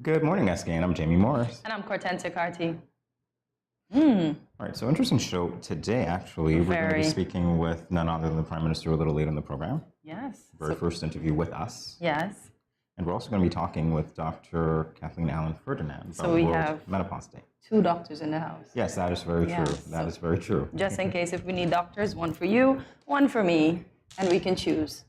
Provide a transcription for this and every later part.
Good morning, SKN. I'm Jamie Morris. And I'm Cortenta Carty. All right, so interesting show today, actually. We're going to be speaking with none other than the Prime Minister a little later in the program. Yes. Very first interview with us. Yes. And we're also going to be talking with Dr. Kathleen Allen Ferdinand about World Menopause Day. 2 doctors in the house. Yes, that is very true. That is very true. Just in case if we need doctors, one for you, one for me, and we can choose.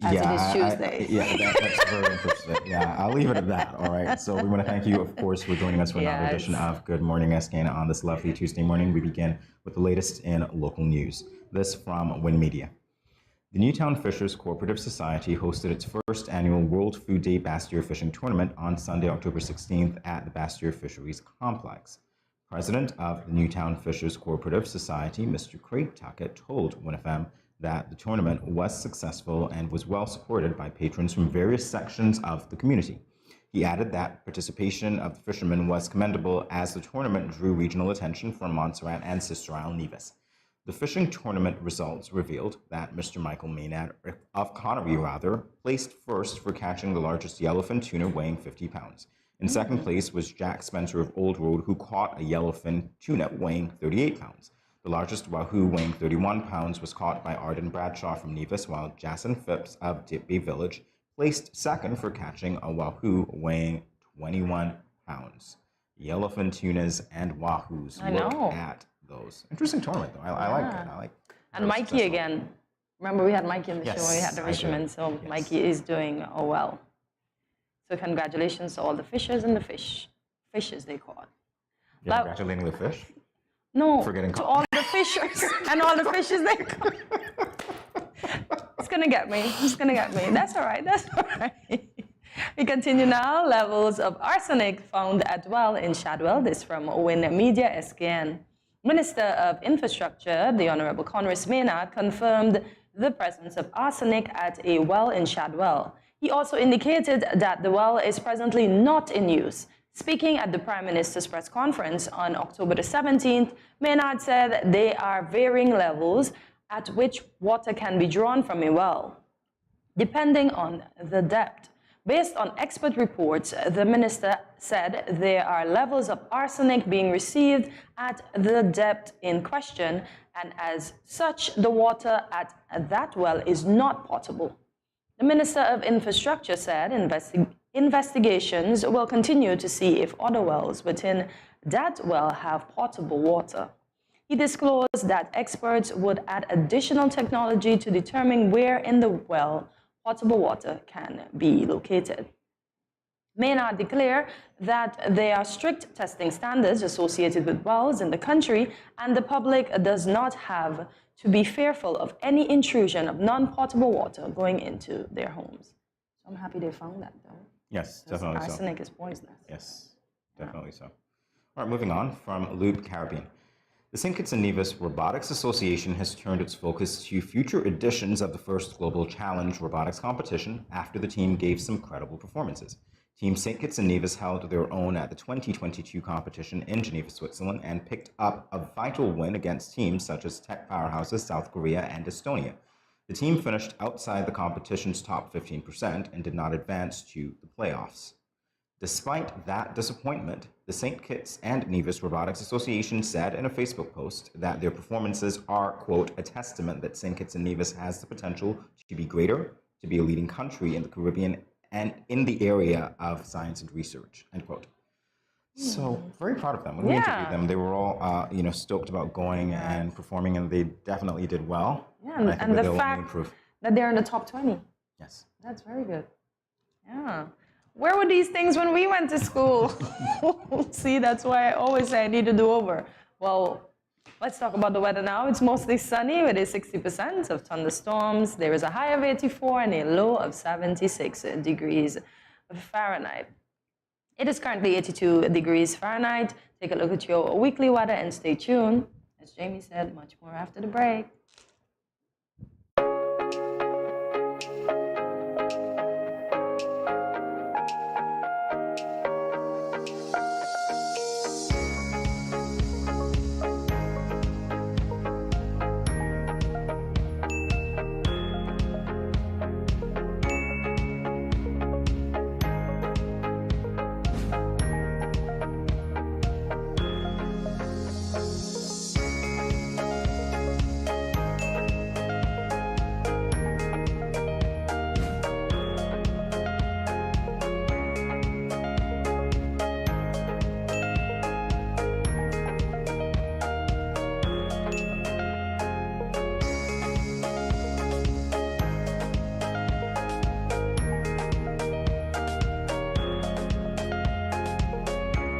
As it is Tuesday. That's very interesting. Yeah, I'll leave it at that. All right. So we want to thank you, of course, for joining us for another edition of Good Morning SKN on this lovely Tuesday morning. We begin with the latest in local news. This from Win Media. The Newtown Fishers Cooperative Society hosted its first annual World Food Day Bass Deer Fishing Tournament on Sunday, October 16th at the Bass Deer Fisheries Complex. President of the Newtown Fishers Cooperative Society, Mr. Craig Tuckett, told WinFM that the tournament was successful and was well supported by patrons from various sections of the community. He added that participation of the fishermen was commendable as the tournament drew regional attention from Montserrat and Sister Isle Nevis. The fishing tournament results revealed that Mr. Michael Maynard of Connery, placed first for catching the largest yellowfin tuna weighing 50 pounds. In second place was Jack Spencer of Old Road, who caught a yellowfin tuna weighing 38 pounds. The largest wahoo weighing 31 pounds was caught by Arden Bradshaw from Nevis, while Jason Phipps of Ditby Village placed second for catching a wahoo weighing 21 pounds. Yellowfin tunas and wahoos. Look at those. Interesting tournament, though. I like it. I like. And Mikey again. Remember, we had Mikey in the show. We had the fishermen, so Mikey is doing well. So congratulations to all the fishers and the fishes they caught. You're congratulating the fish? No, for getting to all the fishers and all the fishes they caught. It's gonna get me. It's gonna get me. That's all right. That's all right. We continue now. Levels of arsenic found at well in Shadwell. This from Win Media SKN. Minister of Infrastructure, the Honorable Conrad Maynard, confirmed the presence of arsenic at a well in Shadwell. He also indicated that the well is presently not in use. Speaking at the Prime Minister's press conference on October the 17th, Maynard said there are varying levels at which water can be drawn from a well, depending on the depth. Based on expert reports, the minister said there are levels of arsenic being received at the depth in question, and as such, the water at that well is not potable. The Minister of Infrastructure said investigations will continue to see if other wells within that well have potable water. He disclosed that experts would add additional technology to determine where in the well potable water can be located. Maynard declared that there are strict testing standards associated with wells in the country, and the public does not have to be fearful of any intrusion of non-potable water going into their homes. So I'm happy they found that, though. Yes, definitely so. Arsenic is poisonous. Yes, definitely so. All right, moving on from Loop Caribbean. The St. Kitts and Nevis Robotics Association has turned its focus to future editions of the first Global Challenge Robotics competition after the team gave some credible performances. Team St. Kitts and Nevis held their own at the 2022 competition in Geneva, Switzerland, and picked up a vital win against teams such as tech powerhouses South Korea and Estonia. The team finished outside the competition's top 15% and did not advance to the playoffs. Despite that disappointment, the St. Kitts and Nevis Robotics Association said in a Facebook post that their performances are, quote, a testament that St. Kitts and Nevis has the potential to be greater, to be a leading country in the Caribbean and in the area of science and research, end quote. So very proud of them. When we interviewed them, they were all, stoked about going and performing, and they definitely did well. Yeah, and the fact that they're in the top 20. Yes. That's very good. Yeah. Where were these things when we went to school? See, that's why I always say I need a do-over. Well, let's talk about the weather now. It's mostly sunny with a 60% of thunderstorms. There is a high of 84 and a low of 76 degrees Fahrenheit. It is currently 82 degrees Fahrenheit. Take a look at your weekly weather and stay tuned. As Jamie said, much more after the break.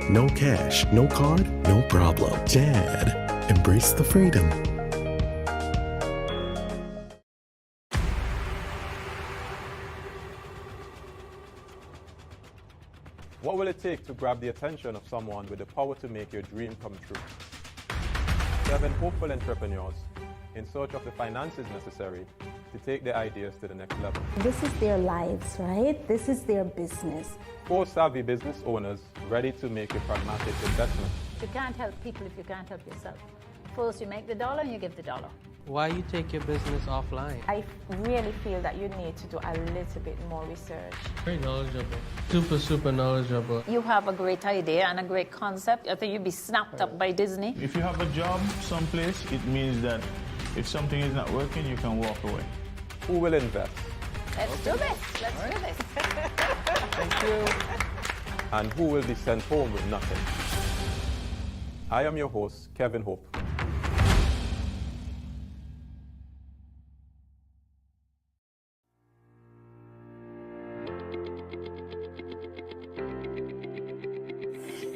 No cash, no card, no problem. Dad, embrace the freedom. What will it take to grab the attention of someone with the power to make your dream come true? 7 hopeful entrepreneurs in search of the finances necessary to take their ideas to the next level. This is their lives, right? This is their business. 4 savvy business owners ready to make a pragmatic investment. You can't help people if you can't help yourself. First you make the dollar and you give the dollar. Why you take your business offline? I really feel that you need to do a little bit more research. Very knowledgeable. Super knowledgeable. You have a great idea and a great concept. I think you'd be snapped up by Disney. If you have a job someplace, it means that if something is not working, you can walk away. Who will invest? Let's do this. Let's do this. Thank you. And who will be sent home with nothing? I am your host, Kevin Hope.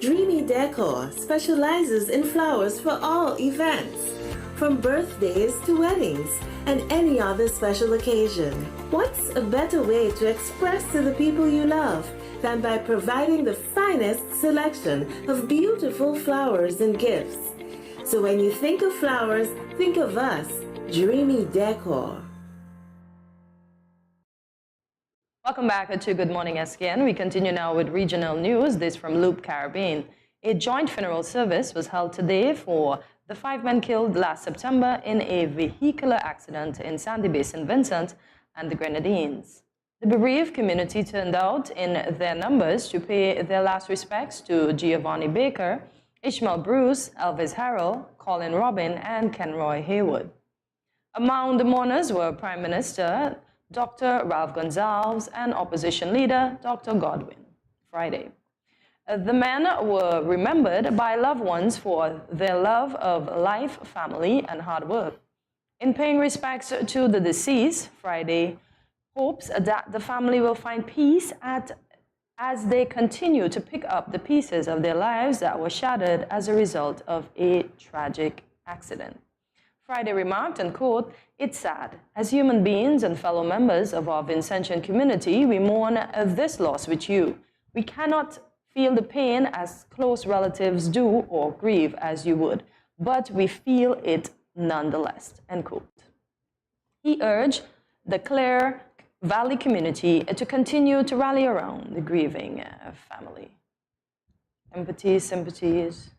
Dreamy Decor specializes in flowers for all events, from birthdays to weddings and any other special occasion. What's a better way to express to the people you love than by providing the finest selection of beautiful flowers and gifts? So when you think of flowers, think of us, Dreamy Decor. Welcome back to Good Morning SKN. We continue now with regional news. This from Loop Caribbean. A joint funeral service was held today for the 5 men killed last September in a vehicular accident in Sandy Bay, St. Vincent and the Grenadines. The bereaved community turned out in their numbers to pay their last respects to Giovanni Baker, Ishmael Bruce, Elvis Harrell, Colin Robin, and Kenroy Haywood. Among the mourners were Prime Minister Dr. Ralph Gonsalves and opposition leader Dr. Godwin Friday. The men were remembered by loved ones for their love of life, family, and hard work. In paying respects to the deceased, Friday hopes that the family will find peace as they continue to pick up the pieces of their lives that were shattered as a result of a tragic accident. Friday remarked, and quote, "It's sad. As human beings and fellow members of our Vincentian community, we mourn this loss with you. We cannot feel the pain as close relatives do or grieve as you would, but we feel it nonetheless," end quote. He urged the Clare Valley community to continue to rally around the grieving family. Empathy, sympathies.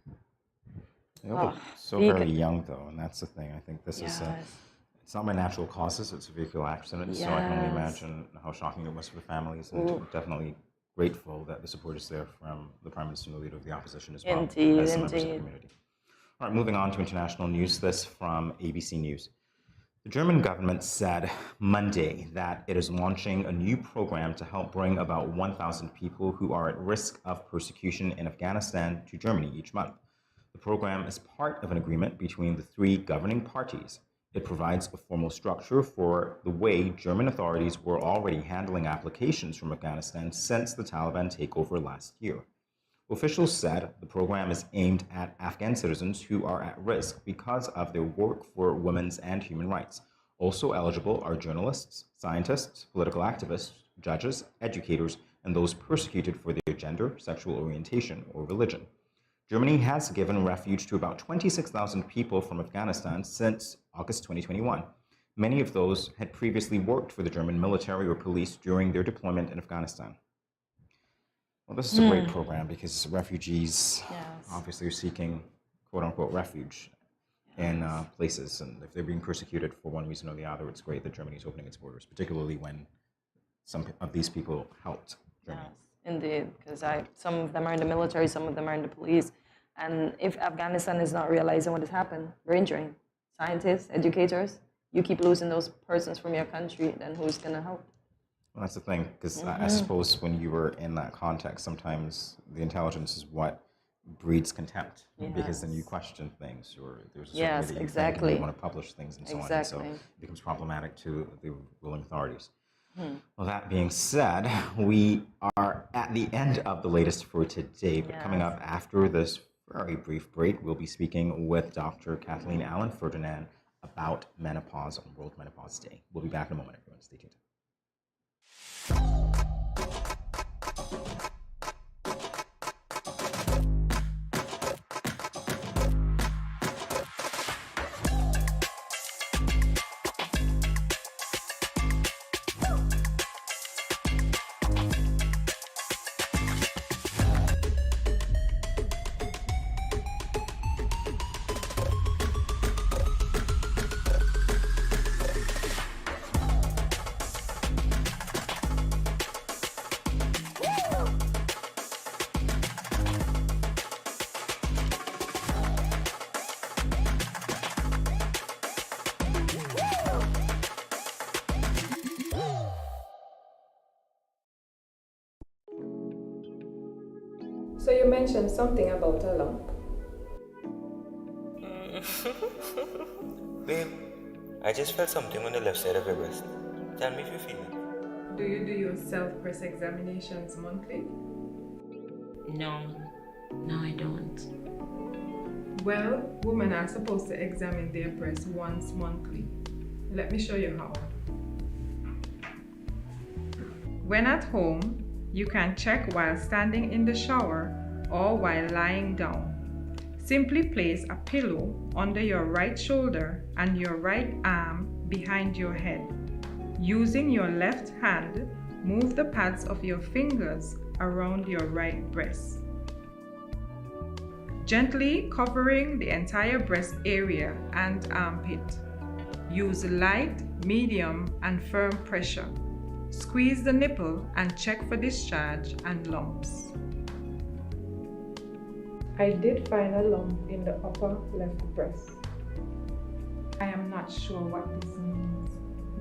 They look so very young, though, and that's the thing. I think this is it's not by natural causes. It's a vehicular accident, so I can only imagine how shocking it was for the families, and definitely grateful that the support is there from the Prime Minister and the Leader of the Opposition as well as the members of the community. All right, moving on to international news. This from ABC News. The German government said Monday that it is launching a new program to help bring about 1,000 people who are at risk of persecution in Afghanistan to Germany each month. The program is part of an agreement between the 3 governing parties. It provides a formal structure for the way German authorities were already handling applications from Afghanistan since the Taliban takeover last year. Officials said the program is aimed at Afghan citizens who are at risk because of their work for women's and human rights. Also eligible are journalists, scientists, political activists, judges, educators, and those persecuted for their gender, sexual orientation, or religion. Germany has given refuge to about 26,000 people from Afghanistan since August 2021. Many of those had previously worked for the German military or police during their deployment in Afghanistan. Well, this is a great program because refugees obviously are seeking quote-unquote refuge in places, and if they're being persecuted for one reason or the other, it's great that Germany is opening its borders, particularly when some of these people helped Germany. Yes, indeed, because some of them are in the military, some of them are in the police, And if Afghanistan is not realizing what has happened, brain drain. Scientists, educators, you keep losing those persons from your country, then who's going to help? Well, that's the thing, because I suppose when you were in that context, sometimes the intelligence is what breeds contempt, because then you question things, or there's a certain way that you think and you want to publish things and so on, and so it becomes problematic to the ruling authorities. Well, that being said, we are at the end of the latest for today, but coming up after this very brief break, we'll be speaking with Dr. Kathleen Allen Ferdinand about menopause on World Menopause Day. We'll be back in a moment, everyone. Stay tuned. So you mentioned something about a lump. Babe, I just felt something on the left side of your breast. Tell me if you feel it. Do you do your self-breast examinations monthly? No, I don't. Well, women are supposed to examine their breasts once monthly. Let me show you how. When at home, you can check while standing in the shower or while lying down. Simply place a pillow under your right shoulder and your right arm behind your head. Using your left hand, move the pads of your fingers around your right breast, gently covering the entire breast area and armpit. Use light, medium, and firm pressure. Squeeze the nipple and check for discharge and lumps. I did find a lump in the upper left breast. I am not sure what this means.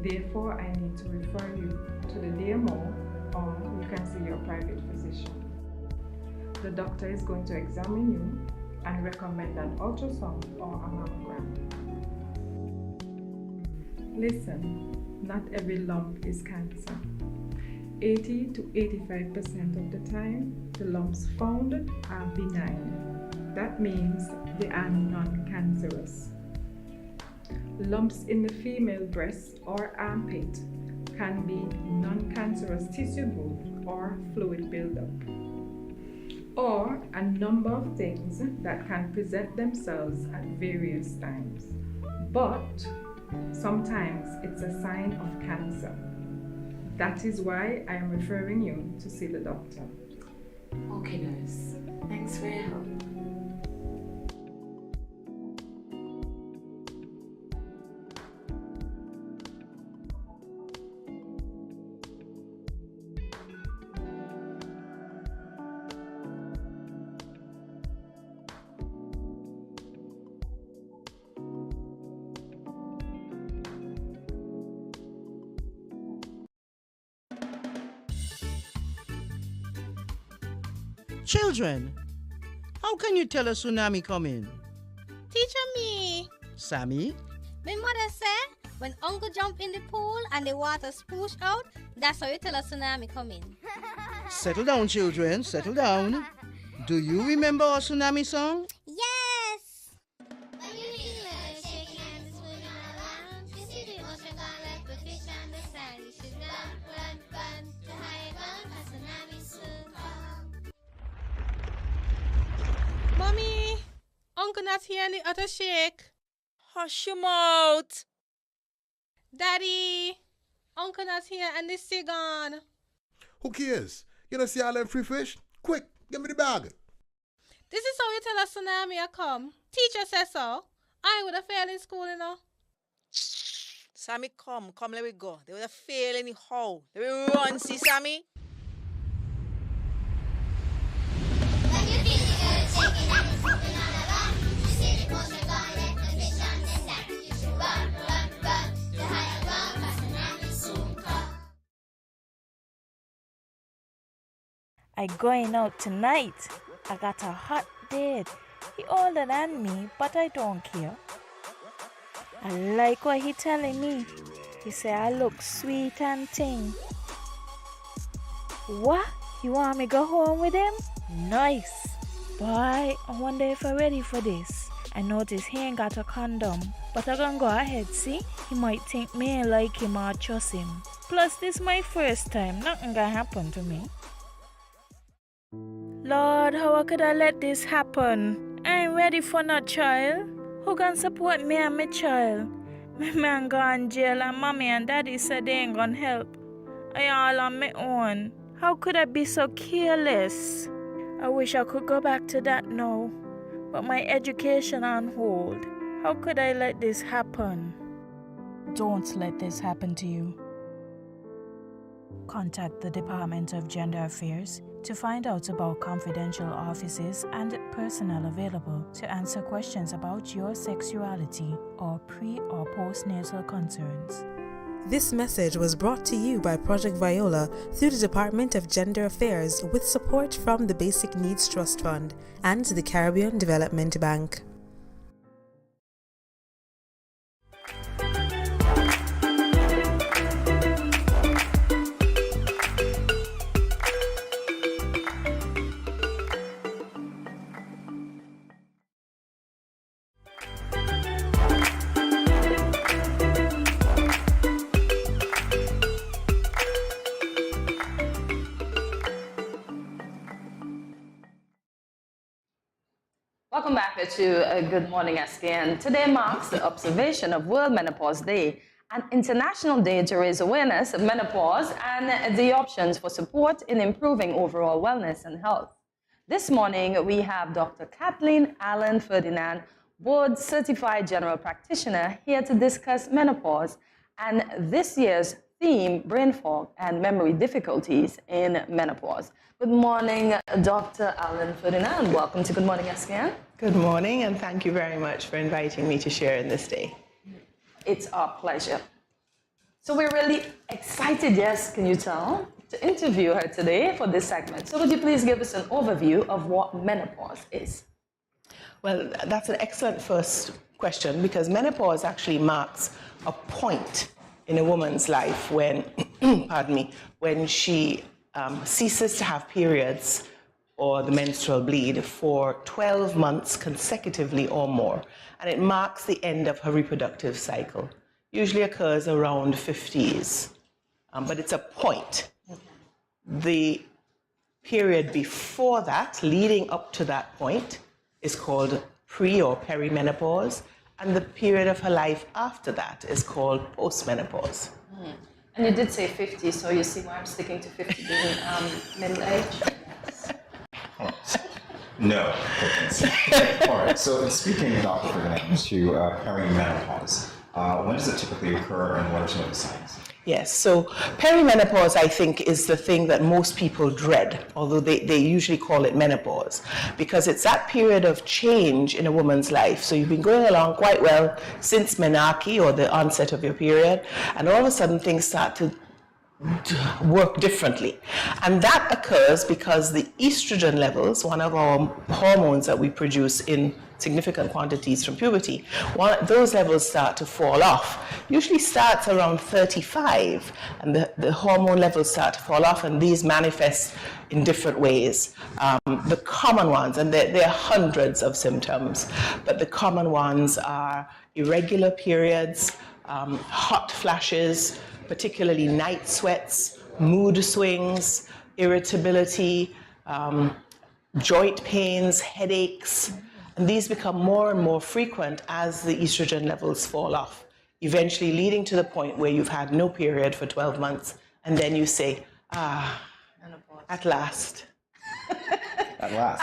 Therefore, I need to refer you to the DMO, or you can see your private physician. The doctor is going to examine you and recommend an ultrasound or a mammogram. Listen, not every lump is cancer. 80 to 85% of the time, the lumps found are benign. That means they are non-cancerous. Lumps in the female breast or armpit can be non-cancerous tissue growth or fluid buildup, or a number of things that can present themselves at various times. But sometimes it's a sign of cancer. That is why I am referring you to see the doctor. Okay, nurse. Thanks for your help. Children, how can you tell a tsunami coming? Teacher me. Sammy? My mother said when uncle jump in the pool and the water spoosh out, that's how you tell a tsunami coming. Settle down, children, settle down. Do you remember our tsunami song? Yes! Mommy, Uncle not here in the other shake. Hush your mouth. Daddy, Uncle not here and the sea gone. Who cares? You don't see all them free fish? Quick, give me the bag. This is how you tell a tsunami a come. Teacher says so. I would have failed in school, you know. Sammy, come, let me go. They would have failed anyhow. Let me run, see Sammy. When you feel the earth shaking and it's moving I going out tonight. I got a hot date. He older than me, but I don't care. I like what he telling me. He say I look sweet and ting. What? You want me go home with him? Nice. Boy, I wonder if I'm ready for this. I notice he ain't got a condom, but I gonna go ahead, see? He might think me ain't like him or trust him. Plus, this my first time. Nothing gonna happen to me. Lord, how could I let this happen? I ain't ready for no child. Who gonna support me and my child? My man gone jail and mommy and daddy said they ain't gonna help. I all on my own. How could I be so careless? I wish I could go back to that now. But my education on hold. How could I let this happen? Don't let this happen to you. Contact the Department of Gender Affairs to find out about confidential offices and personnel available to answer questions about your sexuality or pre- or postnatal concerns. This message was brought to you by Project Viola through the Department of Gender Affairs with support from the Basic Needs Trust Fund and the Caribbean Development Bank. Welcome back to Good Morning SKN. Today marks the observation of World Menopause Day, an international day to raise awareness of menopause and the options for support in improving overall wellness and health. This morning, we have Dr. Kathleen Allen Ferdinand, Board Certified General Practitioner, here to discuss menopause and this year's theme, brain fog and memory difficulties in menopause. Good morning, Dr. Allen Ferdinand. Welcome to Good Morning SKN. Good morning, and thank you very much for inviting me to share in this day. It's our pleasure. So we're really excited, yes, can you tell, to interview her today for this segment. So would you please give us an overview of what menopause is? Well, that's an excellent first question, because menopause actually marks a point in a woman's life when, pardon me, when she ceases to have periods or the menstrual bleed for 12 months consecutively or more. And it marks the end of her reproductive cycle. Usually occurs around 50s, but it's a point. The period before that, leading up to that point, is called pre- or perimenopause, and the period of her life after that is called postmenopause. And you did say 50, so you see why I'm sticking to 50 being middle age? No. All right, so speaking, Dr. Ferdinand, to perimenopause, when does it typically occur and what are some of the signs? Yes, so perimenopause, I think, is the thing that most people dread, although they usually call it menopause, because it's that period of change in a woman's life. So you've been going along quite well since menarche, or the onset of your period, and all of a sudden things start to work differently. And that occurs because the estrogen levels, one of our hormones that we produce in significant quantities from puberty, those levels start to fall off. Usually starts around 35, and the hormone levels start to fall off, and these manifest in different ways. The common ones, and there are hundreds of symptoms, but the common ones are irregular periods, hot flashes, particularly night sweats, mood swings, irritability, joint pains, headaches, and these become more and more frequent as the estrogen levels fall off, eventually leading to the point where you've had no period for 12 months, and then you say, at last. At last.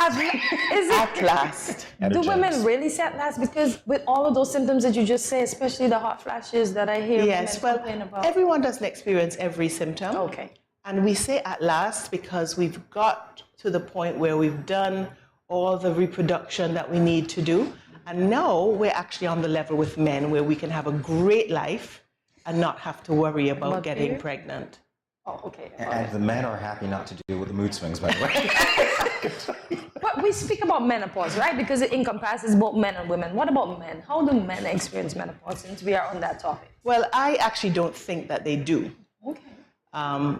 At last. Do women really say at last? Because with all of those symptoms that you just say, especially the hot flashes that I hear yes, women complain about. Everyone doesn't experience every symptom. Okay. And we say at last because we've got to the point where we've done all the reproduction that we need to do. And now we're actually on the level with men where we can have a great life and not have to worry about getting pregnant. Oh, okay. And the men are happy not to deal with the mood swings, by the way. But we speak about menopause, right? Because it encompasses both men and women. What about men? How do men experience menopause, since we are on that topic? Well, I actually don't think that they do. Okay.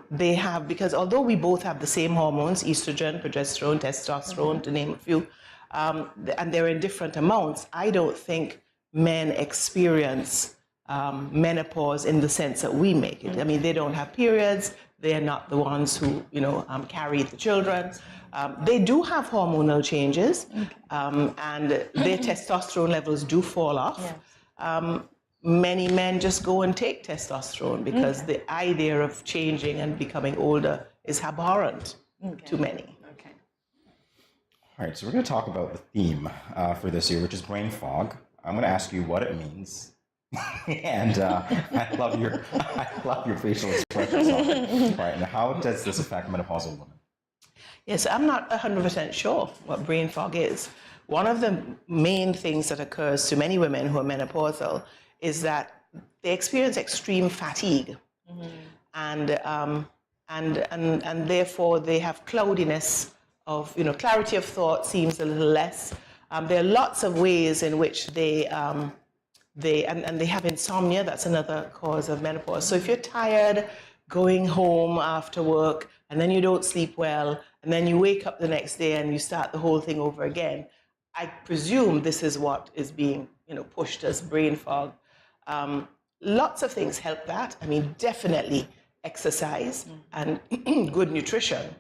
They have, because although we both have the same hormones, estrogen, progesterone, testosterone, to name a few, and they're in different amounts, I don't think men experience menopause in the sense that we make it. I mean, they don't have periods. They're not the ones who, carry the children. They do have hormonal changes, and their testosterone levels do fall off. Yes. Many men just go and take testosterone because the idea of changing and becoming older is abhorrent to many. All right, so we're going to talk about the theme for this year, which is brain fog. I'm going to ask you what it means. And I love your facial expressions on it. Right, and how does this affect menopausal women? Yes, I'm not 100% sure what brain fog is. One of the main things that occurs to many women who are menopausal is that they experience extreme fatigue, and therefore they have cloudiness of, clarity of thought seems a little less. There are lots of ways in which they have insomnia. That's another cause of menopause. So if you're tired, going home after work, and then you don't sleep well, and then you wake up the next day and you start the whole thing over again, I presume this is what is being, pushed as brain fog. Lots of things help that. I mean, definitely exercise and good nutrition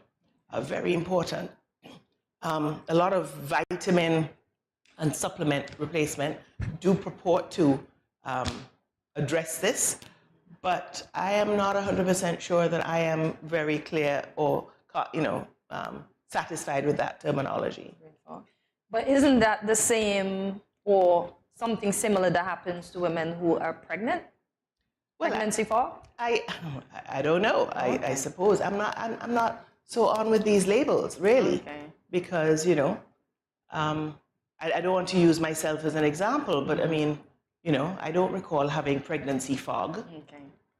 are very important. A lot of vitamin and supplement replacement do purport to address this, but I am not 100% sure that I am very clear or, satisfied with that terminology. But isn't that the same or something similar that happens to women who are pregnant? Well, pregnancy fog? I don't know. I suppose I'm not so on with these labels really, because I don't want to use myself as an example, but I mean, I don't recall having pregnancy fog,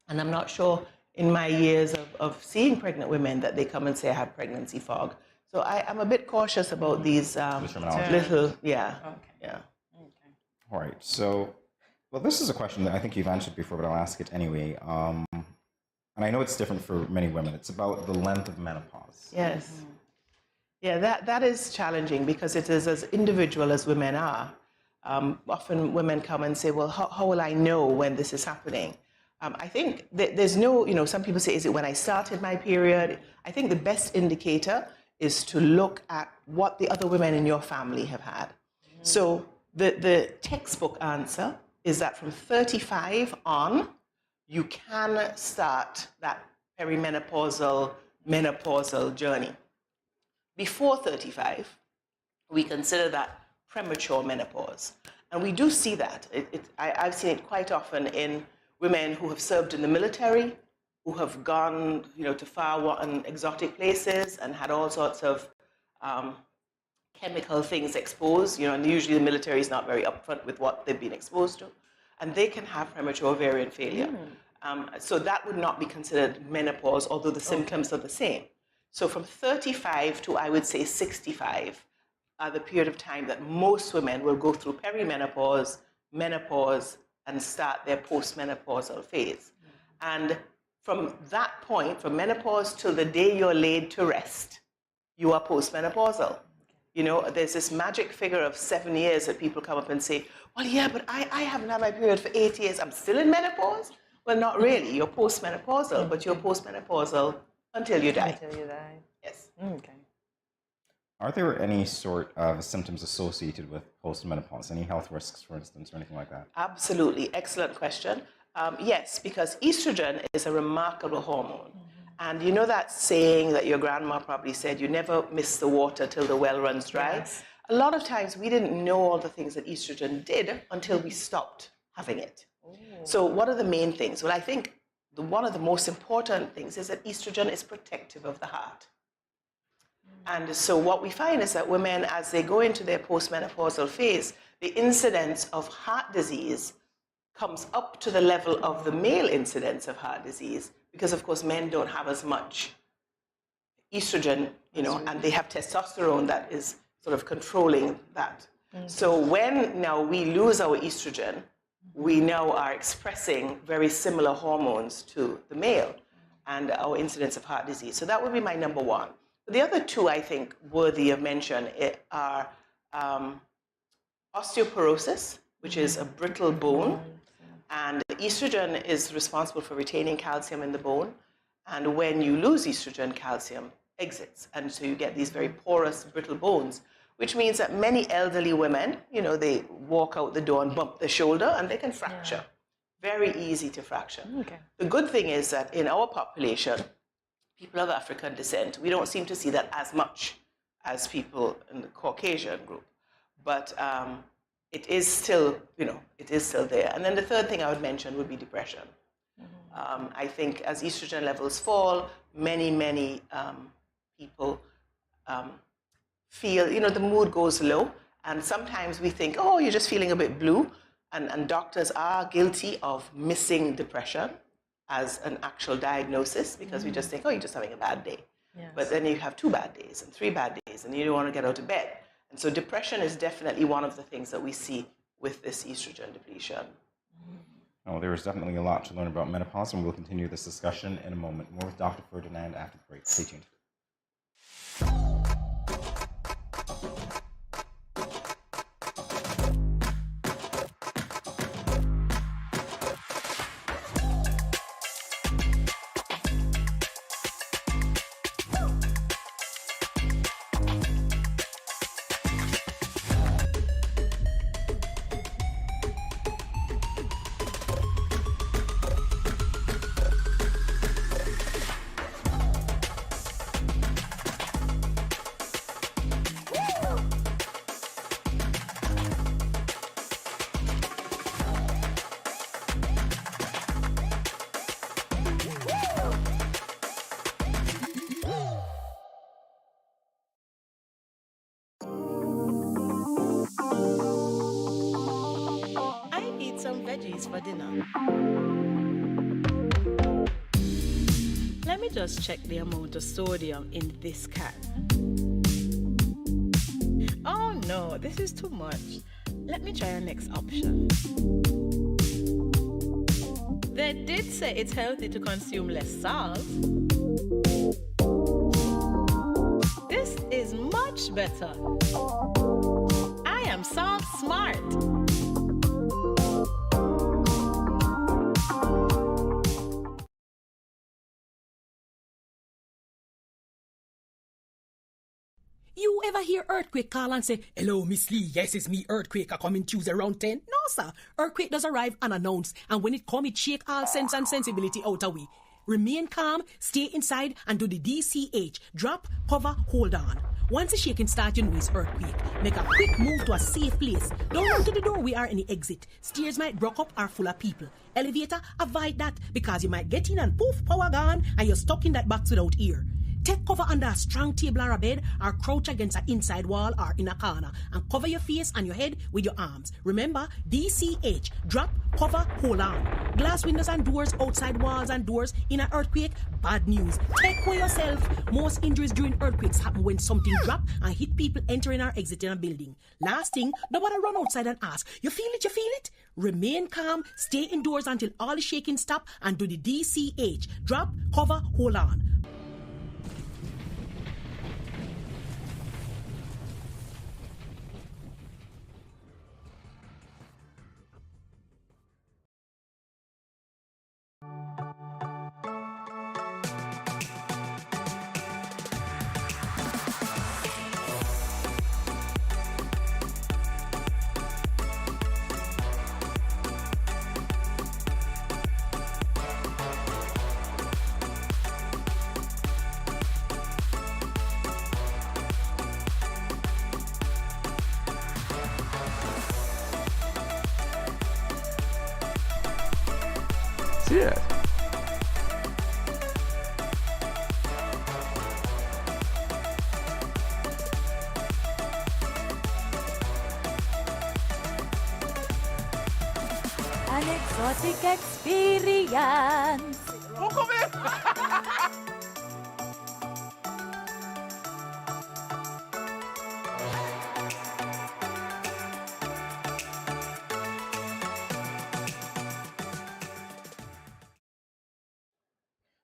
and I'm not sure in my years of seeing pregnant women that they come and say I have pregnancy fog. So I'm a bit cautious about these little, All right, so, well, this is a question that I think you've answered before, but I'll ask it anyway. And I know it's different for many women. It's about the length of menopause. Yes. Yeah, that is challenging because it is as individual as women are. Often women come and say, well, how will I know when this is happening? I think there's no, some people say, is it when I started my period? I think the best indicator is to look at what the other women in your family have had. So the textbook answer is that from 35 on, you can start that menopausal journey. Before 35, we consider that premature menopause. And we do see that. I've seen it quite often in women who have served in the military, who have gone to far and exotic places and had all sorts of chemical things exposed, and usually the military is not very upfront with what they've been exposed to. And they can have premature ovarian failure. So that would not be considered menopause, although the symptoms are the same. So from 35 to, I would say, 65 are the period of time that most women will go through perimenopause, menopause, and start their postmenopausal phase. And from that point, from menopause till the day you're laid to rest, you are postmenopausal. There's this magic figure of 7 years that people come up and say, well, yeah, but I haven't had my period for 8 years. I'm still in menopause? Well, not really. You're postmenopausal, but you're postmenopausal until you die. Until you die. Yes. Okay. Are there any sort of symptoms associated with postmenopause? Any health risks, for instance, or anything like that? Absolutely. Excellent question. Yes, because estrogen is a remarkable hormone. And you know that saying that your grandma probably said, you never miss the water till the well runs dry? Yes. A lot of times we didn't know all the things that estrogen did until we stopped having it. So what are the main things? Well, I think one of the most important things is that estrogen is protective of the heart. And so what we find is that women, as they go into their postmenopausal phase, the incidence of heart disease comes up to the level of the male incidence of heart disease because of course men don't have as much estrogen, and they have testosterone that is sort of controlling that. So when now we lose our estrogen, we now are expressing very similar hormones to the male, and our incidence of heart disease. So that would be my number one. The other two, I think, worthy of mention are osteoporosis, which is a brittle bone, and estrogen is responsible for retaining calcium in the bone. And when you lose estrogen, calcium exits, and so you get these very porous, brittle bones, which means that many elderly women, they walk out the door and bump their shoulder, and they can fracture. Very easy to fracture. Okay. The good thing is that in our population, people of African descent, we don't seem to see that as much as people in the Caucasian group. But it is still, it is still there. And then the third thing I would mention would be depression. I think as estrogen levels fall, many people feel, the mood goes low. And sometimes we think, oh, you're just feeling a bit blue. And doctors are guilty of missing depression as an actual diagnosis, because we just think, oh, you're just having a bad day. Yes. But then you have 2 bad days and 3 bad days, and you don't want to get out of bed. And so depression is definitely one of the things that we see with this estrogen depletion. Oh, there is definitely a lot to learn about menopause, and we'll continue this discussion in a moment. More with Dr. Ferdinand after the break. Stay tuned. For dinner. Let me just check the amount of sodium in this can. Oh no, this is too much. Let me try our next option. They did say it's healthy to consume less salt. This is much better. I am salt smart. You ever hear Earthquake call and say, "Hello, Miss Lee, yes, it's me, Earthquake, I coming Tuesday around 10? No, sir. Earthquake does arrive unannounced, and when it come, it shake all sense and sensibility out of we. Remain calm, stay inside, and do the DCH. Drop, cover, hold on. Once the shaking starts, you know it's earthquake. Make a quick move to a safe place. Don't run to the doorway or any exit. Stairs might block up or full of people. Elevator, avoid that, because you might get in and poof, power gone, and you're stuck in that box without ear. Take cover under a strong table or a bed, or crouch against an inside wall or in a corner, and cover your face and your head with your arms. Remember, DCH, drop, cover, hold on. Glass windows and doors, outside walls and doors in an earthquake, bad news. Take care of yourself. Most injuries during earthquakes happen when something drops and hit people entering or exiting a building. Last thing, don't want to run outside and ask, you feel it, you feel it? Remain calm, stay indoors until all the shaking stop, and do the DCH, drop, cover, hold on. Yeah. An exotic experience Who come in?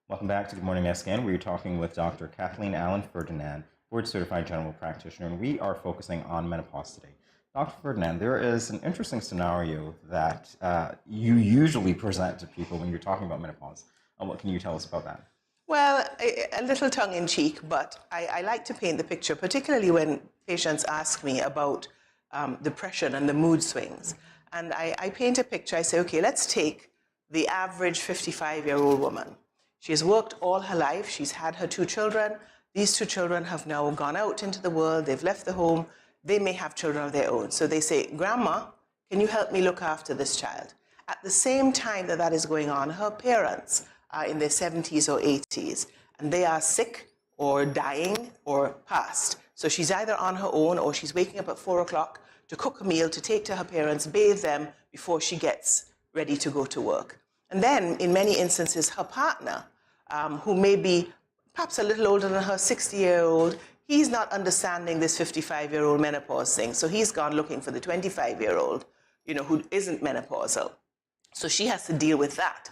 Welcome back to Good Morning SKN. We're talking with Dr. Kathleen Allen Ferdinand, board certified general practitioner, and we are focusing on menopause today. Dr. Ferdinand, there is an interesting scenario that you usually present to people when you're talking about menopause. What can you tell us about that? Well, a little tongue-in-cheek, but I like to paint the picture, particularly when patients ask me about depression and the mood swings. And I paint a picture. I say, okay, let's take the average 55-year-old woman. She has worked all her life. She's had her 2 children. These 2 children have now gone out into the world. They've left the home. They may have children of their own. So they say, Grandma, can you help me look after this child? At the same time that that is going on, her parents are in their 70s or 80s, and they are sick or dying or passed. So she's either on her own or she's waking up at 4 o'clock to cook a meal, to take to her parents, bathe them before she gets ready to go to work. And then, in many instances, her partner, who may be perhaps a little older than her 60-year-old, he's not understanding this 55-year-old menopause thing. So he's gone looking for the 25-year-old, who isn't menopausal. So she has to deal with that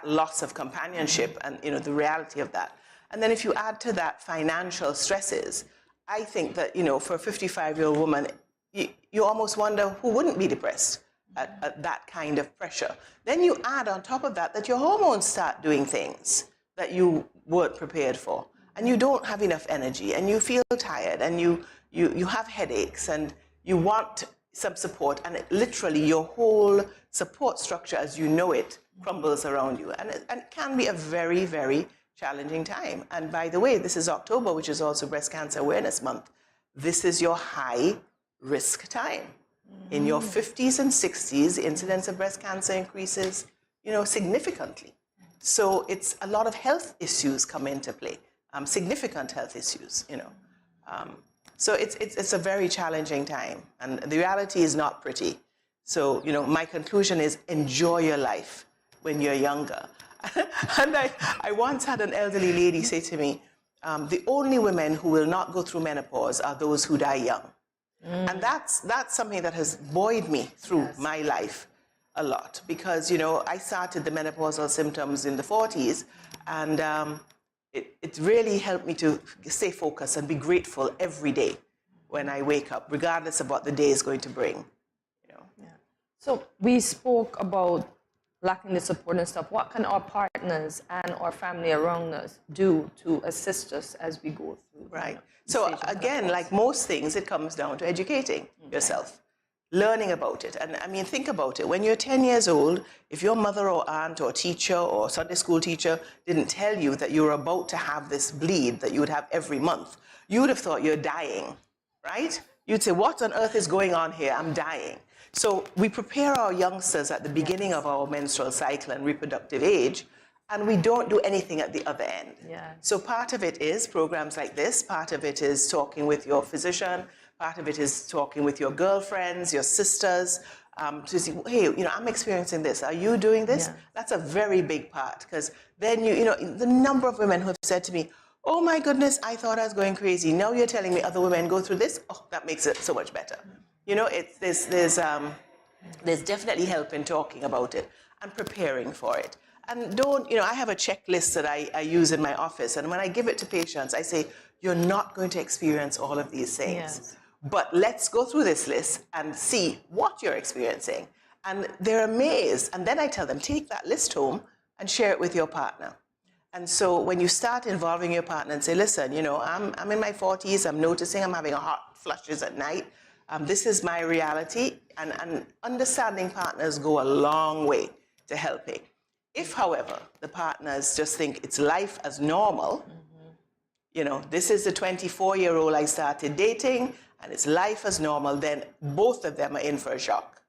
loss of companionship and, the reality of that. And then if you add to that financial stresses, I think that, for a 55-year-old woman, you almost wonder who wouldn't be depressed at that kind of pressure. Then you add on top of that your hormones start doing things that you weren't prepared for, and you don't have enough energy, and you feel tired, and you have headaches, and you want some support, and literally your whole support structure as you know it crumbles around you, and it can be a very, very challenging time. And by the way, this is October, which is also Breast Cancer Awareness Month. This is your high risk time. In your 50s and 60s, the incidence of breast cancer increases, significantly. So it's a lot of health issues come into play, significant health issues, So it's a very challenging time, and the reality is not pretty. So, my conclusion is enjoy your life when you're younger. And I once had an elderly lady say to me, the only women who will not go through menopause are those who die young. And that's something that has buoyed me through my life a lot, because, I started the menopausal symptoms in the 40s, and it really helped me to stay focused and be grateful every day when I wake up, regardless of what the day is going to bring. So we spoke about lacking the support and stuff. What can our partners and our family around us do to assist us as we go through? Right. So again, like most things, it comes down to educating yourself, learning about it. And I mean, think about it. When you're 10 years old, if your mother or aunt or teacher or Sunday school teacher didn't tell you that you were about to have this bleed that you would have every month, you would have thought you're dying, right? You'd say, what on earth is going on here? I'm dying. So we prepare our youngsters at the beginning of our menstrual cycle and reproductive age, and we don't do anything at the other end. So part of it is programs like this, part of it is talking with your physician, part of it is talking with your girlfriends, your sisters, to see, hey, I'm experiencing this. Are you doing this? That's a very big part, because then the number of women who have said to me, oh my goodness, I thought I was going crazy. Now you're telling me other women go through this? Oh, that makes it so much better. There's definitely help in talking about it and preparing for it. And I have a checklist that I use in my office, and when I give it to patients, I say, you're not going to experience all of these things, but let's go through this list and see what you're experiencing. And they're amazed. And then I tell them, take that list home and share it with your partner. And so when you start involving your partner and say, listen, I'm in my 40s, I'm noticing I'm having hot flushes at night. This is my reality, and understanding partners go a long way to helping. If, however, the partners just think it's life as normal, this is the 24-year-old I started dating, and it's life as normal, then both of them are in for a shock.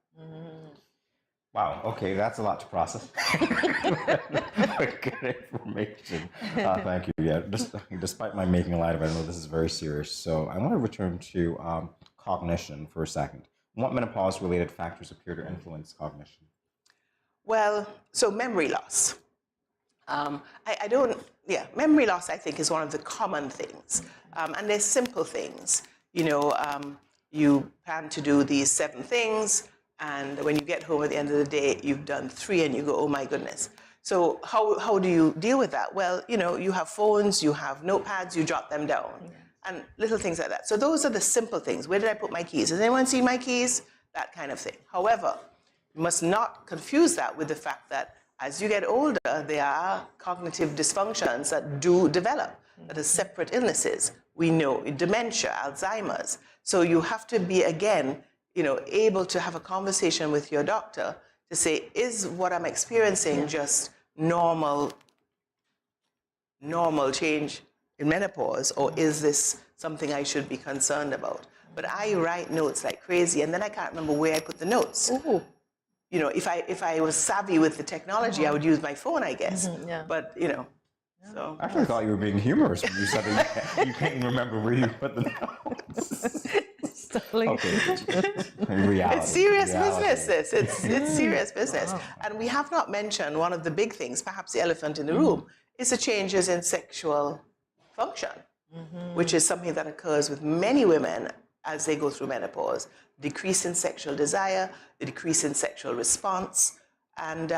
Wow, okay, that's a lot to process. Good information. Thank you. Yeah, despite my making light of it, I know this is very serious. So I want to return to cognition for a second. What menopause-related factors appear to influence cognition? Well, so memory loss. Memory loss, I think, is one of the common things. And there's simple things. You plan to do these 7 things, and when you get home at the end of the day, you've done 3, and you go, oh my goodness. So how do you deal with that? Well, you have phones, you have notepads, you jot them down, and little things like that. So those are the simple things. Where did I put my keys? Has anyone seen my keys? That kind of thing. However, you must not confuse that with the fact that as you get older, there are cognitive dysfunctions that do develop, that are separate illnesses. We know dementia, Alzheimer's. So you have to be, again, able to have a conversation with your doctor to say, is what I'm experiencing just normal change in menopause, or is this something I should be concerned about? But I write notes like crazy, and then I can't remember where I put the notes. Ooh. If I was savvy with the technology, I would use my phone, I guess. But, so. I actually thought you were being humorous when you said that you can't even remember where you put the notes. It's serious business, this. It's serious business. Wow. And we have not mentioned one of the big things, perhaps the elephant in the room, is the changes in sexual function, which is something that occurs with many women as they go through menopause. Decrease in sexual desire, the decrease in sexual response, and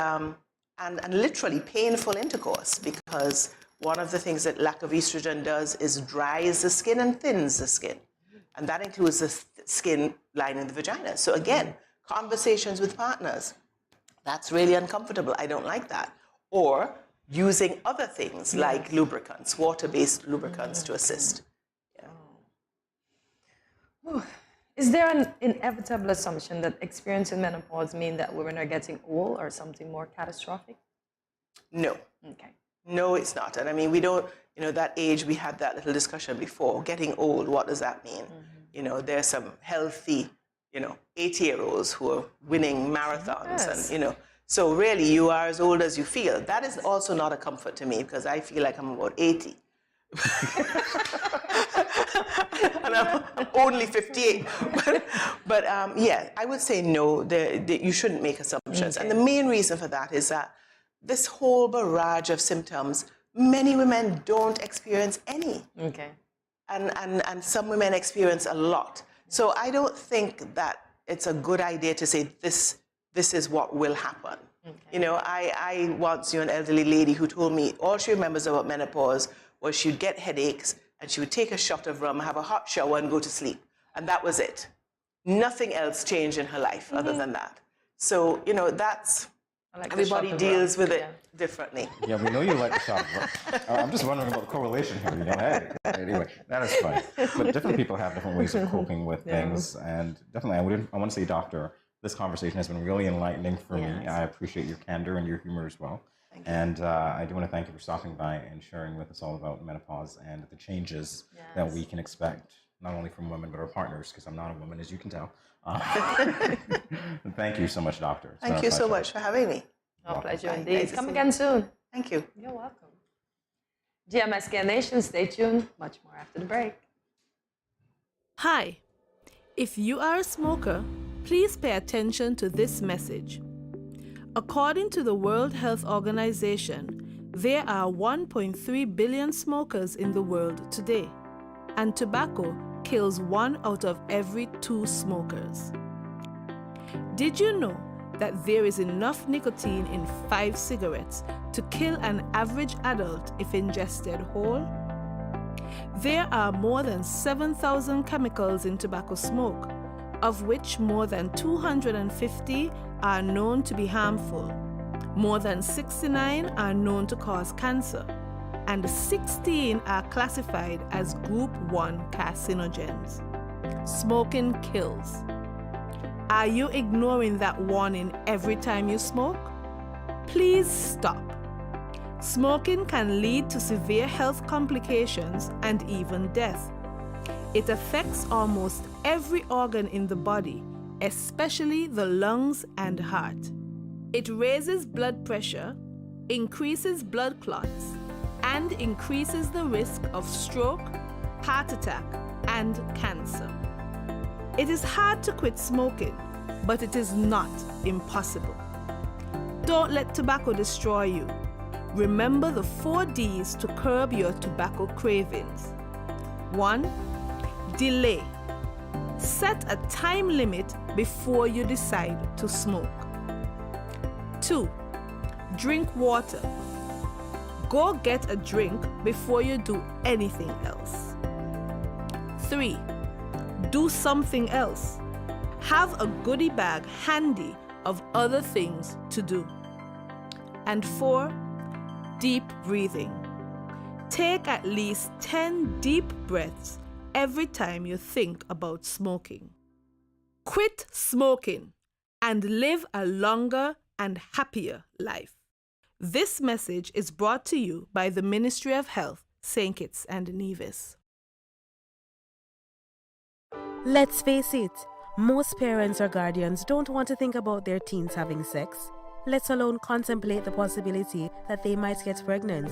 literally painful intercourse, because one of the things that lack of estrogen does is dries the skin and thins the skin. And that includes the skin lining the vagina. So again, conversations with partners, that's really uncomfortable. I don't like that. Or using other things like lubricants, water-based lubricants to assist. Is there an inevitable assumption that experiencing menopause means that women are getting old or something more catastrophic? No. Okay. No, it's not. And I mean, we don't, that age, we had that little discussion before. Getting old, what does that mean? There's some healthy, 80-year-olds who are winning marathons. And, so really, you are as old as you feel. That is also not a comfort to me, because I feel like I'm about 80. And I'm only 58. But I would say no, you shouldn't make assumptions. Okay. And the main reason for that is that this whole barrage of symptoms, many women don't experience any. Okay. And some women experience a lot. So I don't think that it's a good idea to say this is what will happen. Okay. I once knew an elderly lady who told me all she remembers about menopause was she'd get headaches and she would take a shot of rum, have a hot shower, and go to sleep. And that was it. Nothing else changed in her life other than that. So, that's... Everybody deals with it differently. Yeah, we know you like the shot of rum. I'm just wondering about the correlation here. Hey, anyway, that is fun. But different people have different ways of coping with things. And definitely, I want to say, Doctor, this conversation has been really enlightening for me. I appreciate your candor and your humor as well. And I do want to thank you for stopping by and sharing with us all about menopause and the changes that we can expect, not only from women, but our partners, because I'm not a woman, as you can tell. Thank you so much, Doctor. Thank you so much for having me. Our pleasure indeed. Come again soon. Thank you. You're welcome. GMSK Nation, stay tuned. Much more after the break. Hi. If you are a smoker, please pay attention to this message. According to the World Health Organization, there are 1.3 billion smokers in the world today, and tobacco kills 1 out of every 2 smokers. Did you know that there is enough nicotine in 5 cigarettes to kill an average adult if ingested whole? There are more than 7,000 chemicals in tobacco smoke, of which more than 250 are known to be harmful. More than 69 are known to cause cancer, and 16 are classified as Group 1 carcinogens. Smoking kills. Are you ignoring that warning every time you smoke? Please stop. Smoking can lead to severe health complications and even death. It affects almost every organ in the body, especially the lungs and heart. It raises blood pressure, increases blood clots, and increases the risk of stroke, heart attack, and cancer. It is hard to quit smoking, but it is not impossible. Don't let tobacco destroy you. Remember the 4 Ds to curb your tobacco cravings. 1. Delay. Set a time limit before you decide to smoke. 2. Drink water. Go get a drink before you do anything else. 3. Do something else. Have a goodie bag handy of other things to do. And 4. Deep breathing. Take at least 10 deep breaths every time you think about smoking. Quit smoking and live a longer and happier life. This message is brought to you by the Ministry of Health, St. Kitts and Nevis. Let's face it, most parents or guardians don't want to think about their teens having sex, let alone contemplate the possibility that they might get pregnant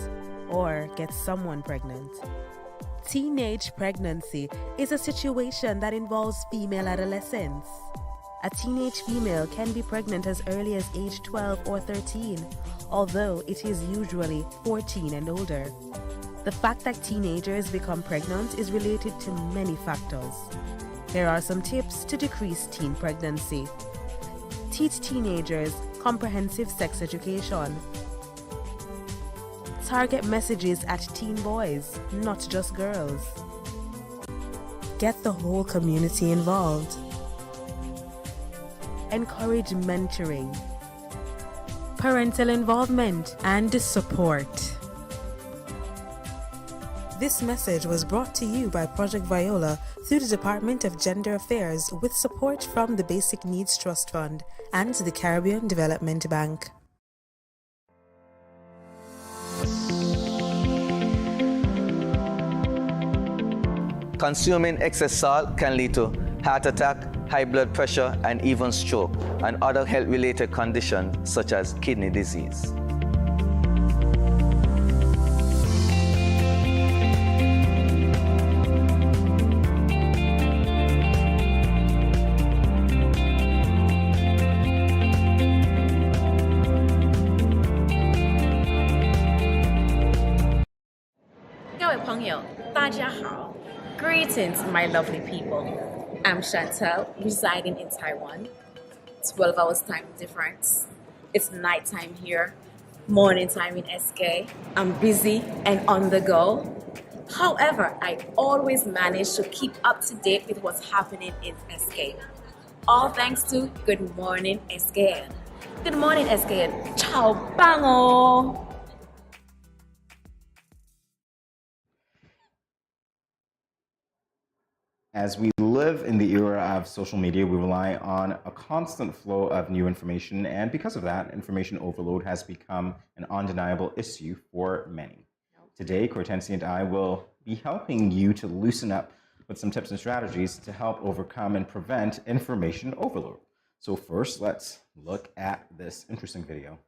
or get someone pregnant. Teenage pregnancy is a situation that involves female adolescents. A teenage female can be pregnant as early as age 12 or 13, although it is usually 14 and older. The fact that teenagers become pregnant is related to many factors. Here are some tips to decrease teen pregnancy. Teach teenagers comprehensive sex education. Target messages at teen boys, not just girls. Get the whole community involved. Encourage mentoring, parental involvement, and support. This message was brought to you by Project Viola through the Department of Gender Affairs with support from the Basic Needs Trust Fund and the Caribbean Development Bank. Consuming excess salt can lead to heart attack, high blood pressure, and even stroke, and other health-related conditions such as kidney disease. Greetings, my lovely people. I'm Chantel, residing in Taiwan. 12 hours time difference. It's nighttime here, morning time in SK. I'm busy and on the go. However, I always manage to keep up to date with what's happening in SK. All thanks to Good Morning SKN. Good morning SKN. Ciao, bango! As we live in the era of social media, we rely on a constant flow of new information, and because of that, information overload has become an undeniable issue for many. Today, Cortensi and I will be helping you to loosen up with some tips and strategies to help overcome and prevent information overload. So first, let's look at this interesting video.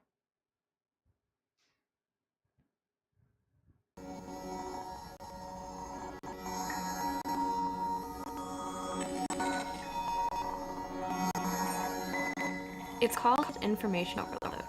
It's called information overload,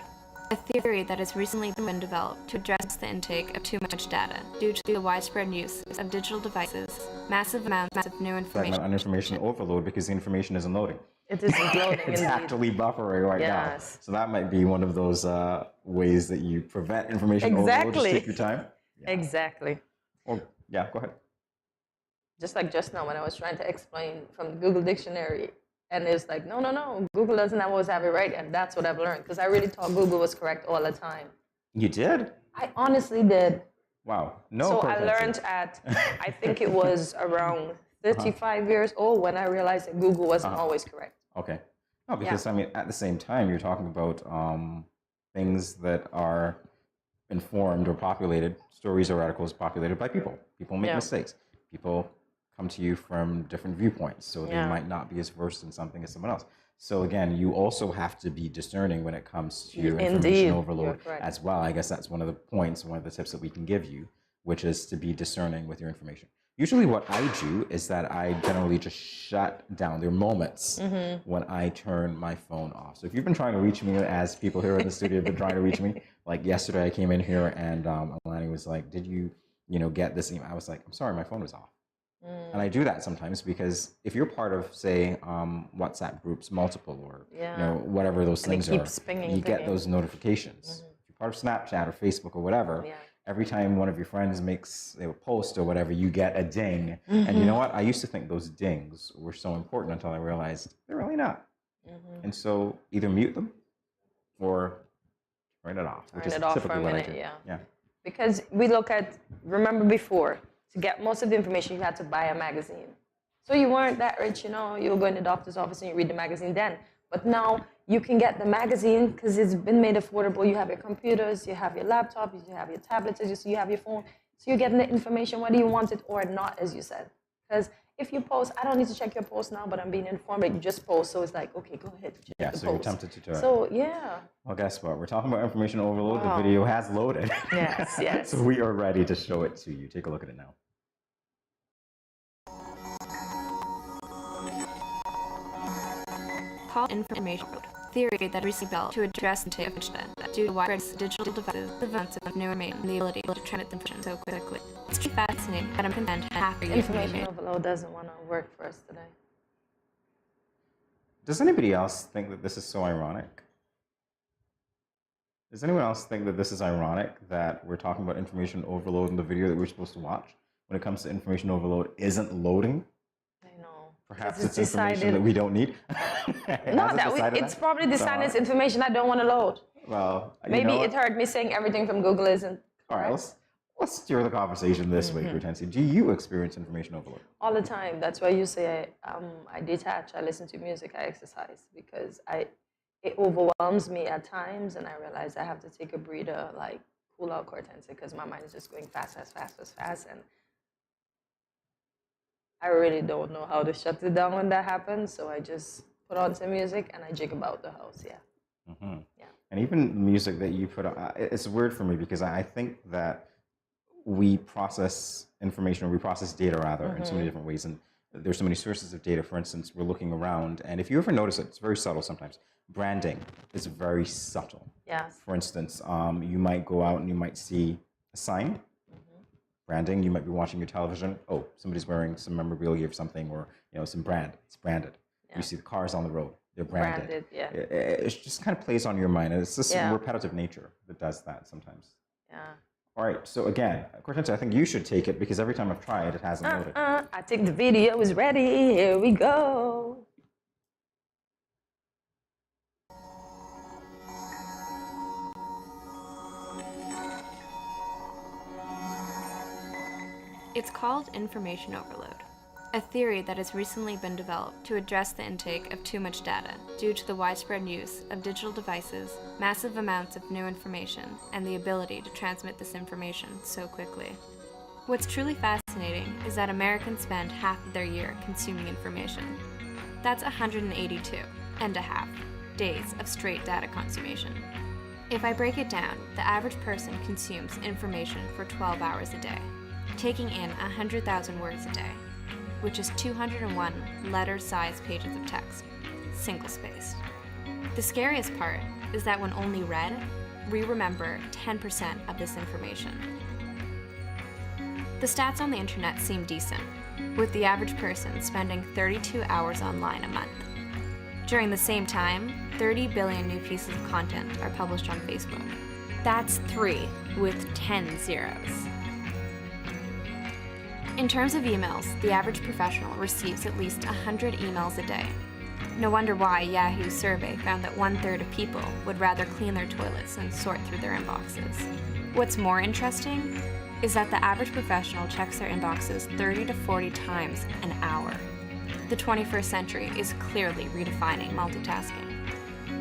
a theory that has recently been developed to address the intake of too much data due to the widespread use of digital devices, massive amounts of new information. On information overload because the information isn't loading. It isn't loading. It's actually buffering right now. So that might be one of those ways that you prevent information overload. Just take your time. Yeah. Exactly. Or, yeah, go ahead. Just like just now when I was trying to explain from the Google Dictionary, and it's like, no, Google doesn't always have it right, and that's what I've learned, because I really thought Google was correct all the time. You did? I honestly did. Wow. No. So I learned at, I think it was around 35 years old when I realized that Google wasn't always correct. Okay. No, because I mean, at the same time, you're talking about things that are informed or populated, stories or articles populated by people. People make mistakes. People come to you from different viewpoints, so they might not be as versed in something as someone else. So again, you also have to be discerning when it comes to information overload as well. I guess that's one of the points, one of the tips that we can give you, which is to be discerning with your information. Usually what I do is that I generally just shut down. There are moments when I turn my phone off. So if you've been trying to reach me, as people here in the studio have been trying to reach me, like yesterday I came in here and Alani was like, did you get this email? I was like, I'm sorry, my phone was off. And I do that sometimes because if you're part of, say, WhatsApp groups, multiple, or whatever those things are, you get those notifications. If you're part of Snapchat or Facebook or whatever, every time one of your friends makes a post or whatever, you get a ding. And you know what? I used to think those dings were so important until I realized they're really not. And so either mute them or turn it off, which is typically what I do. Yeah. Because we remember before, to get most of the information, you had to buy a magazine. So you weren't that rich, you were going to the doctor's office and you read the magazine then. But now you can get the magazine because it's been made affordable. You have your computers, you have your laptop, you have your tablets, you have your phone. So you're getting the information whether you want it or not, as you said. Because if you post, I don't need to check your post now, but I'm being informed that you just post. So it's like, okay, go ahead. Yeah, so you're tempted to do it. So, yeah. Well, guess what? We're talking about information overload. The video has loaded. Yes, yes. So we are ready to show it to you. Take a look at it now. Called information overload, theory that recently developed to address the data due to widespread digital devices, the events of new information, and the ability to transmit information so quickly. It's truly fascinating that I'm content to have information overload doesn't want to work for us today. Does anybody else think that this is so ironic? Does anyone else think that this is ironic that we're talking about information overload in the video that we're supposed to watch? When it comes to information overload isn't loading? Perhaps it's information that we don't need. It's probably decided it's information I don't want to load. Well, maybe it heard me saying everything from Google isn't. All right, let's steer the conversation this way, Hortensia. Do you experience information overload? All the time. That's why you say I detach. I listen to music. I exercise because it overwhelms me at times, and I realize I have to take a breather, like cool out, Hortensia, because my mind is just going fast, and I really don't know how to shut it down when that happens, so I just put on some music and I jig about the house, yeah. And even music that you put on, it's weird for me because I think that we process information, or we process data rather, in so many different ways, and there's so many sources of data. For instance, we're looking around, and if you ever notice it, it's very subtle sometimes. Branding is very subtle. Yes. For instance, you might go out and you might see a sign. Branding, you might be watching your television. Oh, somebody's wearing some memorabilia or something, or some brand. It's branded. Yeah. You see the cars on the road. They're branded. It just kind of plays on your mind. It's this repetitive nature that does that sometimes. Yeah. All right. So again, Hortensia, I think you should take it because every time I've tried, it hasn't loaded. I think the video is ready. Here we go. It's called information overload, a theory that has recently been developed to address the intake of too much data due to the widespread use of digital devices, massive amounts of new information, and the ability to transmit this information so quickly. What's truly fascinating is that Americans spend half of their year consuming information. That's 182.5 days of straight data consummation. If I break it down, the average person consumes information for 12 hours a day, taking in 100,000 words a day, which is 201 letter-sized pages of text, single-spaced. The scariest part is that when only read, we remember 10% of this information. The stats on the internet seem decent, with the average person spending 32 hours online a month. During the same time, 30 billion new pieces of content are published on Facebook. That's 3 with 10 zeros. In terms of emails, the average professional receives at least 100 emails a day. No wonder why Yahoo's survey found that 1/3 of people would rather clean their toilets than sort through their inboxes. What's more interesting is that the average professional checks their inboxes 30 to 40 times an hour. The 21st century is clearly redefining multitasking.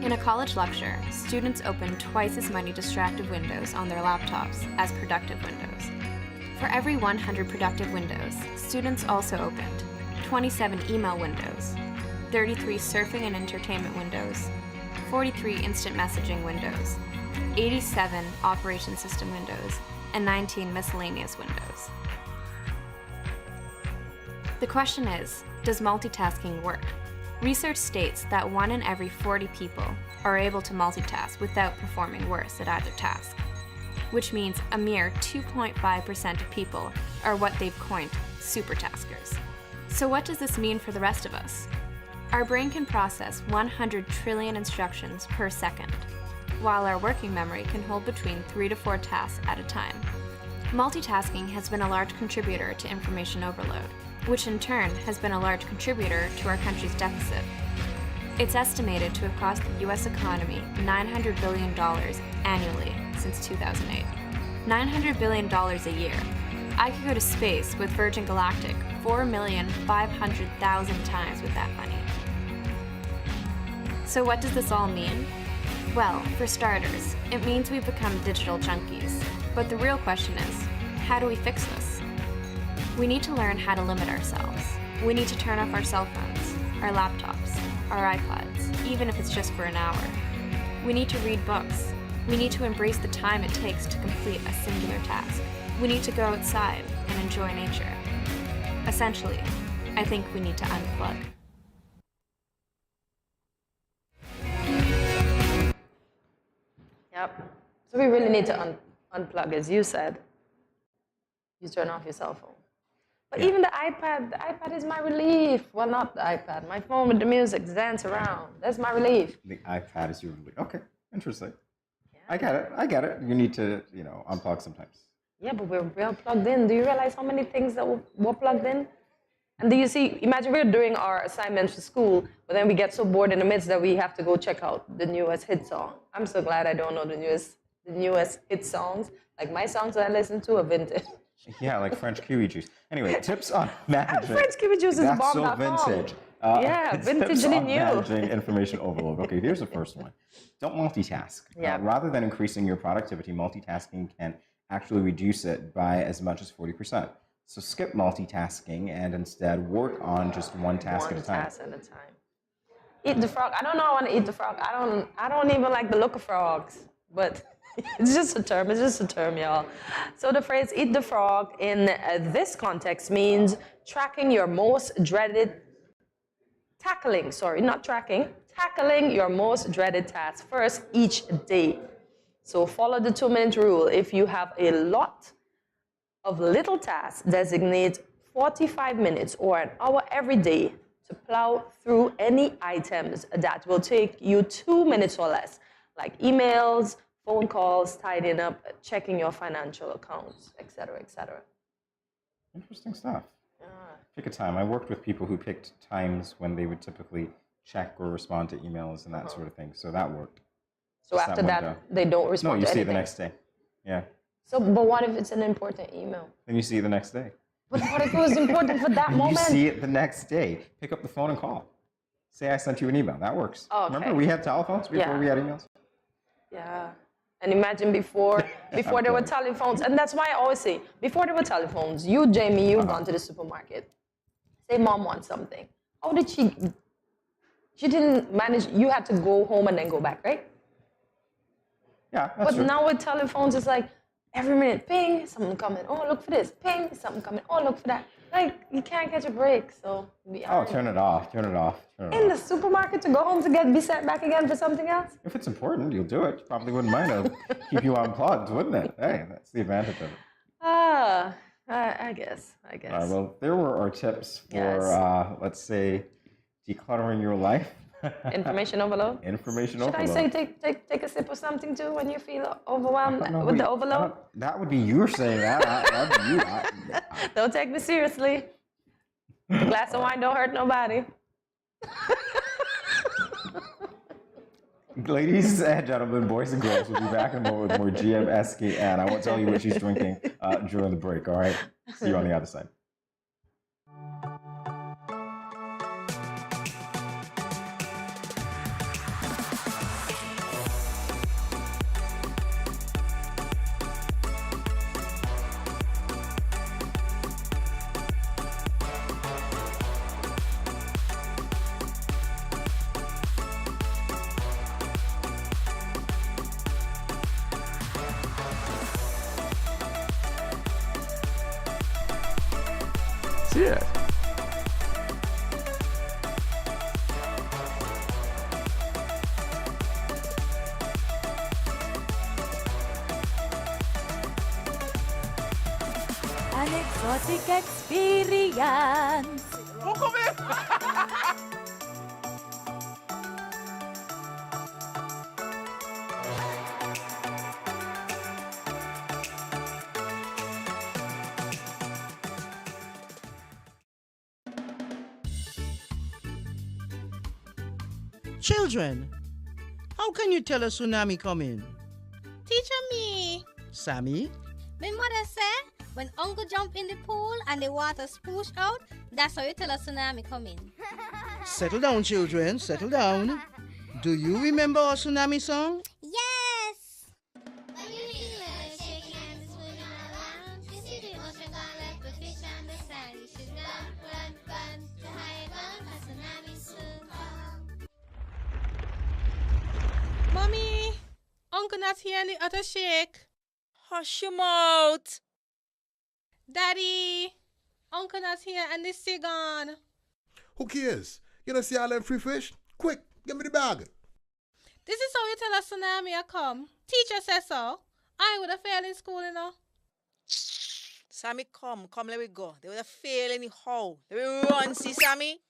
In a college lecture, students open twice as many distractive windows on their laptops as productive windows. For every 100 productive windows, students also opened 27 email windows, 33 surfing and entertainment windows, 43 instant messaging windows, 87 operation system windows, and 19 miscellaneous windows. The question is, does multitasking work? Research states that 1 in every 40 people are able to multitask without performing worse at either task, which means a mere 2.5% of people are what they've coined supertaskers. So what does this mean for the rest of us? Our brain can process 100 trillion instructions per second, while our working memory can hold between 3 to 4 tasks at a time. Multitasking has been a large contributor to information overload, which in turn has been a large contributor to our country's deficit. It's estimated to have cost the US economy $900 billion annually since 2008. $900 billion a year. I could go to space with Virgin Galactic 4,500,000 times with that money. So what does this all mean? Well, for starters, it means we've become digital junkies. But the real question is, how do we fix this? We need to learn how to limit ourselves. We need to turn off our cell phones, our laptops, our iPods, even if it's just for an hour. We need to read books. We need to embrace the time it takes to complete a singular task. We need to go outside and enjoy nature. Essentially, I think we need to unplug. Yep. So we really need to unplug, as you said. You turn off your cell phone. But even the iPad is my relief. Well, not the iPad. My phone with the music, dance around. That's my relief. The iPad is your relief. Okay, interesting. Yeah. I get it. You need to, unplug sometimes. Yeah, but we're plugged in. Do you realize how many things that we're plugged in? And do you see, imagine we're doing our assignments for school, but then we get so bored in the midst that we have to go check out the newest hit song. I'm so glad I don't know the newest hit songs. Like my songs that I listen to are vintage. Yeah, like French kiwi juice. Anyway, tips on managing. French kiwi juice is That's so bomb.com. vintage. Yeah, vintagely new. Managing information overload. Okay, here's the first one. Don't multitask. Yeah. Rather than increasing your productivity, multitasking can actually reduce it by as much as 40%. So skip multitasking and instead work on just one task at a time. One task at a time. Eat the frog. I don't know. I want to eat the frog. I don't even like the look of frogs, but it's just a term. It's just a term, y'all. So the phrase "eat the frog" in this context means tackling your most dreaded task first each day. So follow the 2-minute rule. If you have a lot of little tasks, designate 45 minutes or an hour every day to plow through any items that will take you 2 minutes or less, like emails, phone calls, tidying up, checking your financial accounts, etc., etc. Interesting stuff. Pick a time. I worked with people who picked times when they would typically check or respond to emails and that sort of thing. So that worked. So Just after that, they don't respond No, you to see anything. it the next day. Yeah. So, but what if it's an important email? Then you see it the next day. But what if it was important for that moment? You see it the next day. Pick up the phone and call. Say I sent you an email. That works. Oh, okay. Remember we had telephones before we had emails? Yeah. And imagine before there were telephones, and that's why I always say, before there were telephones, you, Jamie, you've gone to the supermarket. Say mom wants something. How did she didn't manage, you had to go home and then go back, right? Yeah, that's But true. now with telephones, it's like every minute, ping, something coming. Oh, look for this. Ping, something coming. Oh, look for that. Like, you can't catch a break, so be Oh, honest. turn it off. Turn it off. Turn it In off. the supermarket to go home to be sent back again for something else? If it's important, you'll do it. Probably wouldn't mind to keep you unplugged, wouldn't it? Hey, that's the advantage of it. I guess. Well, there were our tips for, let's say, decluttering your life. Information overload? Information Should overload. I say take a sip of something too when you feel overwhelmed with the overload? That would be you saying that. That'd be you. Don't take me seriously. A glass of wine don't hurt nobody. Ladies and gentlemen, boys and girls, we'll be back in a moment with more GMSKN. I won't tell you what she's drinking during the break, all right? See you on the other side. Yeah. an exotic experience. Oh, come in! Children, how can you tell a tsunami coming? Teacher me. Sammy? My mother said, when uncle jump in the pool and the water spoosh out, that's how you tell a tsunami coming. Settle down, children, settle down. Do you remember our tsunami song? Yes! Mommy, uncle not here in the other shake. Hush your mouth. Daddy, uncle not here and the sea gone. Who cares? You know, see all them free fish? Quick, give me the bag. This is how you tell a tsunami a come. Teacher says so. I would have failed in school, you know. Sammy, come, let me go. They would have failed anyhow. Let me run, see, Sammy?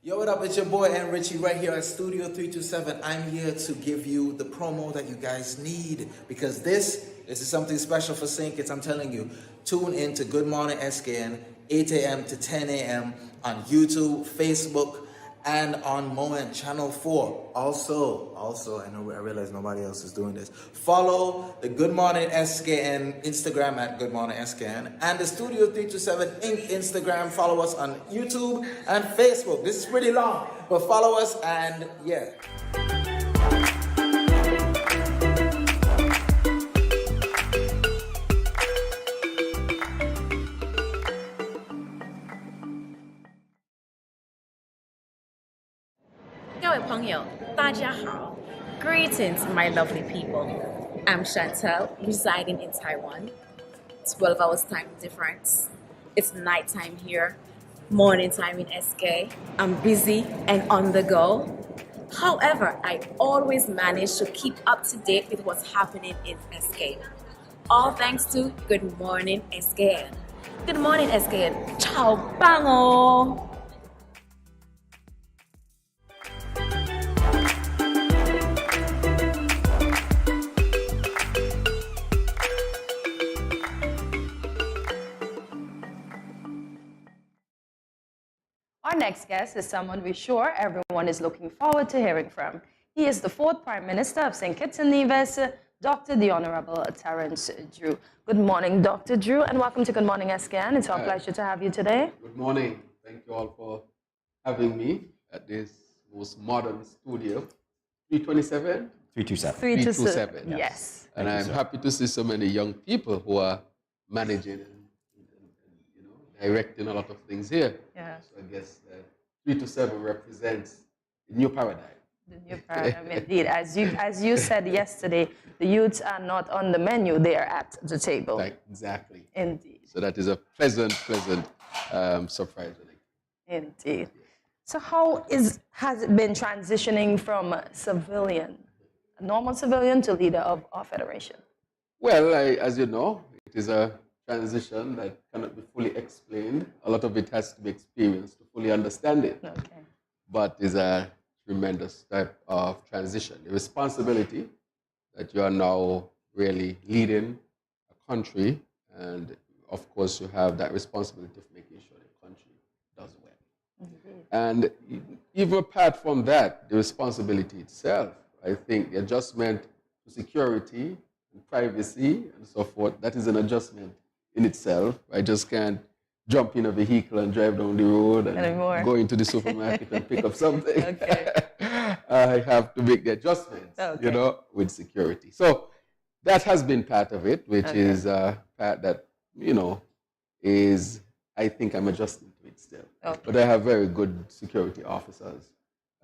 Yo, what up? It's your boy N Richie right here at Studio 327. I'm here to give you the promo that you guys need because this is something special for St. Kitts. I'm telling you, tune in to Good Morning SKN, 8 a.m. to 10 a.m. on YouTube, Facebook, and on Moment Channel 4. Also, I realize nobody else is doing this. Follow the Good Morning SKN Instagram at Good Morning SKN and the Studio 327 Inc. Instagram. Follow us on YouTube and Facebook. This is pretty long, but follow us and yeah. Greetings, my lovely people. I'm Chantel, residing in Taiwan. 12 hours time difference. It's nighttime here, morning time in SK. I'm busy and on the go. However, I always manage to keep up to date with what's happening in SK. All thanks to Good Morning SKN. Good morning SKN. Ciao, bango! Our next guest is someone we're sure everyone is looking forward to hearing from. He is the 4th Prime Minister of St. Kitts and Nevis, Dr. the Honorable Terence Drew. Good morning, Dr. Drew, and welcome to Good Morning SKN. It's our pleasure to have you today. Good morning. Thank you all for having me at this most modern studio. 327? 327. 327, yes. And I'm happy to see so many young people who are managing and directing a lot of things here. Yeah. So I guess 327 represents the new paradigm. The new paradigm, indeed. As you said yesterday, the youths are not on the menu; they are at the table. Like, exactly. Indeed. So that is a pleasant surprise. Indeed. So how has it been transitioning from a normal civilian, to leader of our federation? Well, as you know, it is a transition that cannot be fully explained. A lot of it has to be experienced to fully understand it. Okay. But it's a tremendous type of transition. The responsibility that you are now really leading a country, and of course you have that responsibility of making sure the country does well. Mm-hmm. And even apart from that, the responsibility itself, I think the adjustment to security and privacy and so forth, that is an adjustment in itself. I just can't jump in a vehicle and drive down the road and go into the supermarket and pick up something. Okay. I have to make the adjustments, with security. So that has been part of it, which is a part that, is, I think I'm adjusting to it still. Okay. But I have very good security officers,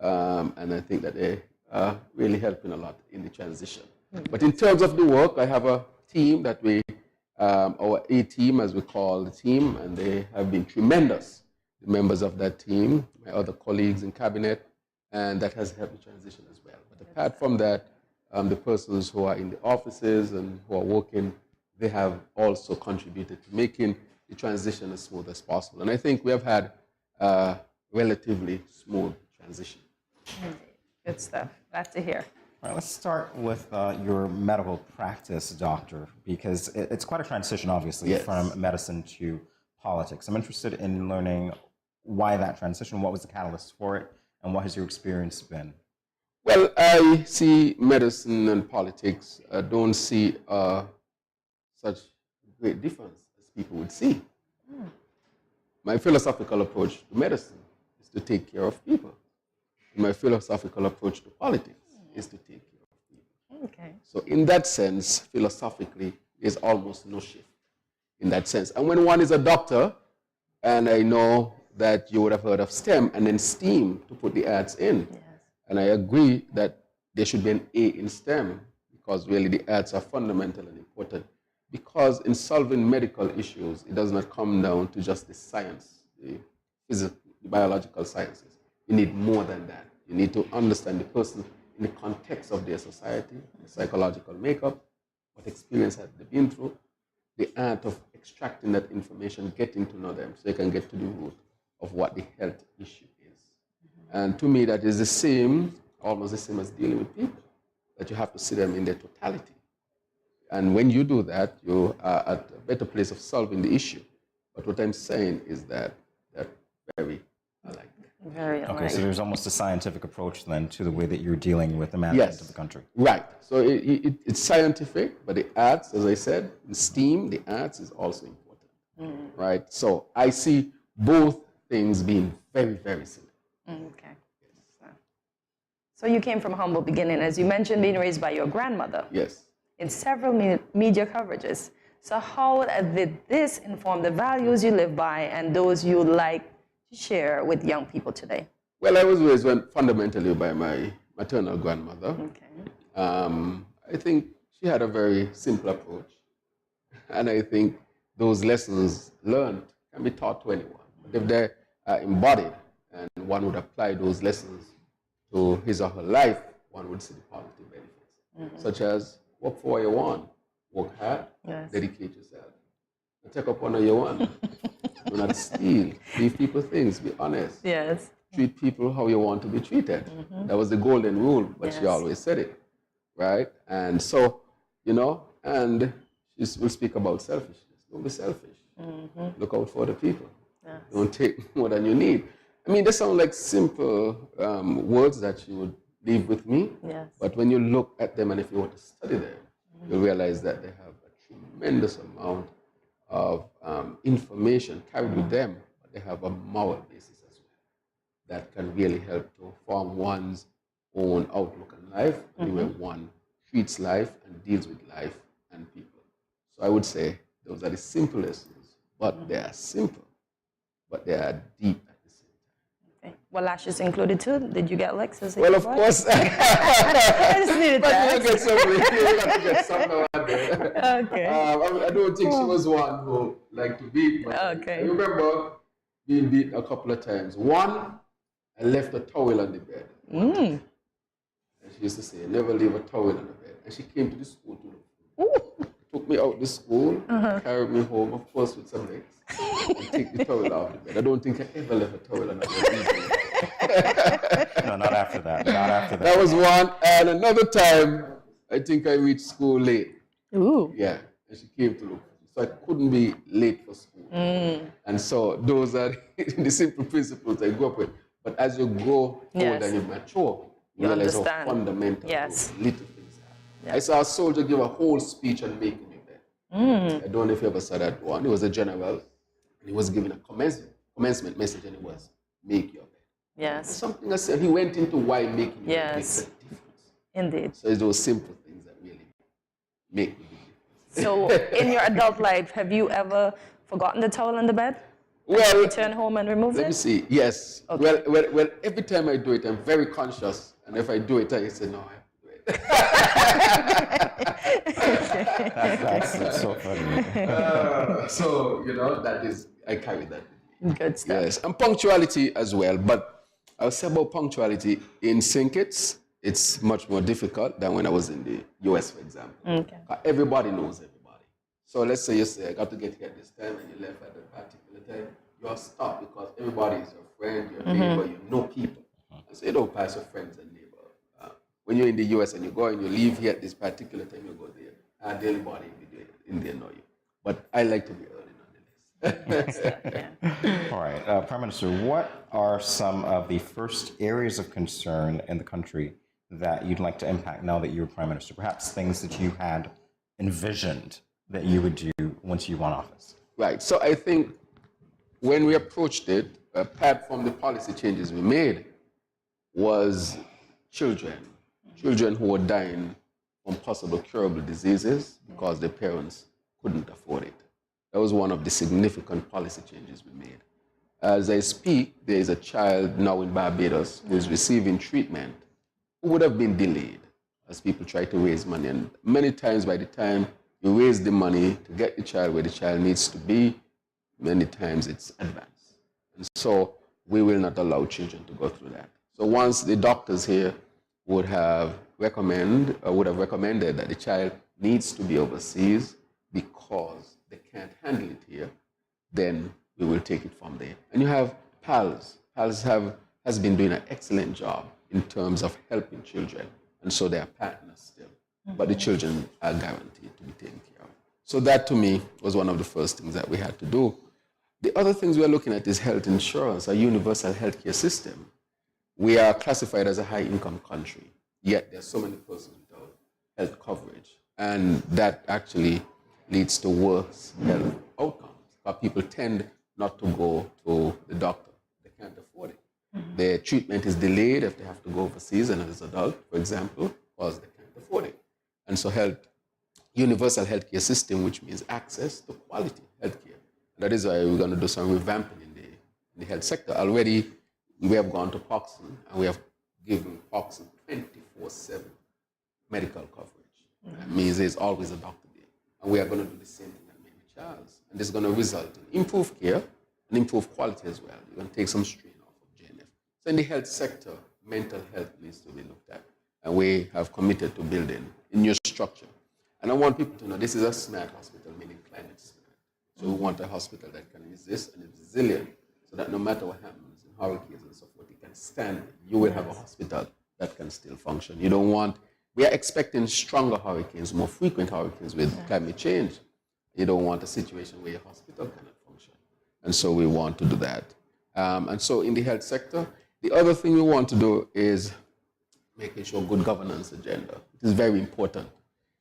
and I think that they are really helping a lot in the transition. Mm-hmm. But in terms of the work, I have a team that we our A team, as we call the team, and they have been tremendous, the members of that team, my other colleagues in cabinet, and that has helped the transition as well. But apart from that, the persons who are in the offices and who are working, they have also contributed to making the transition as smooth as possible. And I think we have had a relatively smooth transition. Good stuff. Glad to hear. All right, let's start with your medical practice, doctor, because it's quite a transition, obviously, Yes. from medicine to politics. I'm interested in learning why that transition, what was the catalyst for it, and what has your experience been? Well, I see medicine and politics, don't see such great difference as people would see. My philosophical approach to medicine is to take care of people. My philosophical approach to politics is to take care of people. Okay. So in that sense, philosophically, there's almost no shift in that sense. And when one is a doctor, and I know that you would have heard of STEM and then STEAM to put the arts in. Yes. And I agree that there should be an A in STEM because really the arts are fundamental and important. Because in solving medical issues, it does not come down to just the science, the physical, the biological sciences. You need more than that. You need to understand the person in the context of their society, the psychological makeup, what experience have they been through, the art of extracting that information, getting to know them so they can get to the root of what the health issue is. And to me, that is the same, almost the same as dealing with people, that you have to see them in their totality. And when you do that, you are at a better place of solving the issue. But what I'm saying is that they're very alike. Very alike. Okay, so there's almost a scientific approach then to the way that you're dealing with the management of the country. Right. So it's scientific, but the arts, as I said, in STEAM, the arts is also important. Right? So I see both things being very, very similar. Okay. So you came from humble beginning, as you mentioned, being raised by your grandmother. Yes. In several media coverages. So how did this inform the values you live by and those you like to share with young people today? Well, I was raised fundamentally by my maternal grandmother. Okay. I think she had a very simple approach. And I think those lessons learned can be taught to anyone. But if they are embodied and one would apply those lessons to his or her life, one would see the positive benefits, such as work for what you want, work hard, dedicate yourself. Take up on you want. Do not steal. Give people things. Be honest. Yes. Treat people how you want to be treated. That was the golden rule, but she always said it, right? And so, and she will speak about selfishness. Don't be selfish. Look out for the people. Yes. Don't take more than you need. I mean, they sound like simple words that you would leave with me, but when you look at them and if you want to study them, you'll realize that they have a tremendous amount of information carried with them, but they have a moral basis as well that can really help to form one's own outlook on life, the way one treats life and deals with life and people. So I would say those are the simple lessons, but they are simple, but they are deep at the same time. Okay. Were lashes included too? Did you get licks? Well, of course. I just needed that. You got to get some now and then. Okay. I don't think she was one who liked to beat. But I remember being beaten a couple of times. One, I left a towel on the bed. And she used to say, never leave a towel on the bed. And she came to the school to look for me. Took me out the school, carried me home, of course, with some legs, and take the towel off the bed. I don't think I ever left a towel on the bed. No, not after that. Not after that. That was one. And another time, I think I reached school late. Ooh. Yeah. And she came to look for me. So I couldn't be late for school. And so those are the simple principles I grew up with. But as you grow older and you mature, you realize how fundamental those little things are. I saw a soldier give a whole speech on making a bed. I don't know if you ever saw that one. He was a general, and he was giving a commencement message, and it was, make your bed. Yes. And something I said, he went into why making your bed makes a difference. Indeed. So it's those simple things that really make the difference. So in your adult life, have you ever forgotten the towel on the bed? Well, return home and remove it? Let me see. Yes. Okay. Well, every time I do it, I'm very conscious. And if I do it, I say, no, I have to do it. That's so funny. So, that is, I carry that. Good stuff. Yes, and punctuality as well. But I'll say about punctuality in St. Kitts, it's much more difficult than when I was in the US, for example. Okay. Everybody knows everybody. So let's say you say, I got to get here at this time, and you left at a particular time, you're stuck because everybody is your friend, your neighbor, you know people. And so you don't pass your friends and neighbor. When you're in the US and you go and you leave here at this particular time, you go there, and everybody in there know you. But I like to be early nonetheless. All right, Prime Minister, what are some of the first areas of concern in the country that you'd like to impact now that you're Prime Minister? Perhaps things that you had envisioned that you would do once you won office? Right. So I think when we approached it, apart from the policy changes we made, was children who were dying from possible curable diseases because their parents couldn't afford it. That was one of the significant policy changes we made. As I speak, there is a child now in Barbados who is receiving treatment who would have been delayed as people try to raise money. And many times by the time you raise the money to get the child where the child needs to be, many times it's advanced. And so we will not allow children to go through that. So once the doctors here would have recommended that the child needs to be overseas because they can't handle it here, then we will take it from there. And you have PALS. PALS has been doing an excellent job in terms of helping children. And so they are partners still. But the children are guaranteed to be taken care of. So that to me was one of the first things that we had to do. The other things we are looking at is health insurance, a universal healthcare system. We are classified as a high-income country, yet there are so many persons without health coverage. And that actually leads to worse health outcomes. But people tend not to go to the doctor. They can't afford it. Their treatment is delayed if they have to go overseas and as an adult, for example, because they can't afford it. And so universal healthcare system, which means access to quality healthcare. That is why we're going to do some revamping in the health sector. Already, we have gone to Poxon, and we have given Poxon 24/7 medical coverage. That means there's always a doctor there. And we are going to do the same thing at Mary Charles. And this is going to result in improved care and improved quality as well. You're going to take some strain off of JNF. So in the health sector, mental health needs to be looked at. And we have committed to building a new structure. And I want people to know this is a smart hospital, meaning climate smart. So we want a hospital that can resist and is resilient, so that no matter what happens in hurricanes and so forth, it can stand. You will have a hospital that can still function. You don't want, we are expecting stronger hurricanes, more frequent hurricanes with climate change. You don't want a situation where your hospital cannot function. And so we want to do that. And so in the health sector, the other thing we want to do is making sure good governance agenda. It is very important.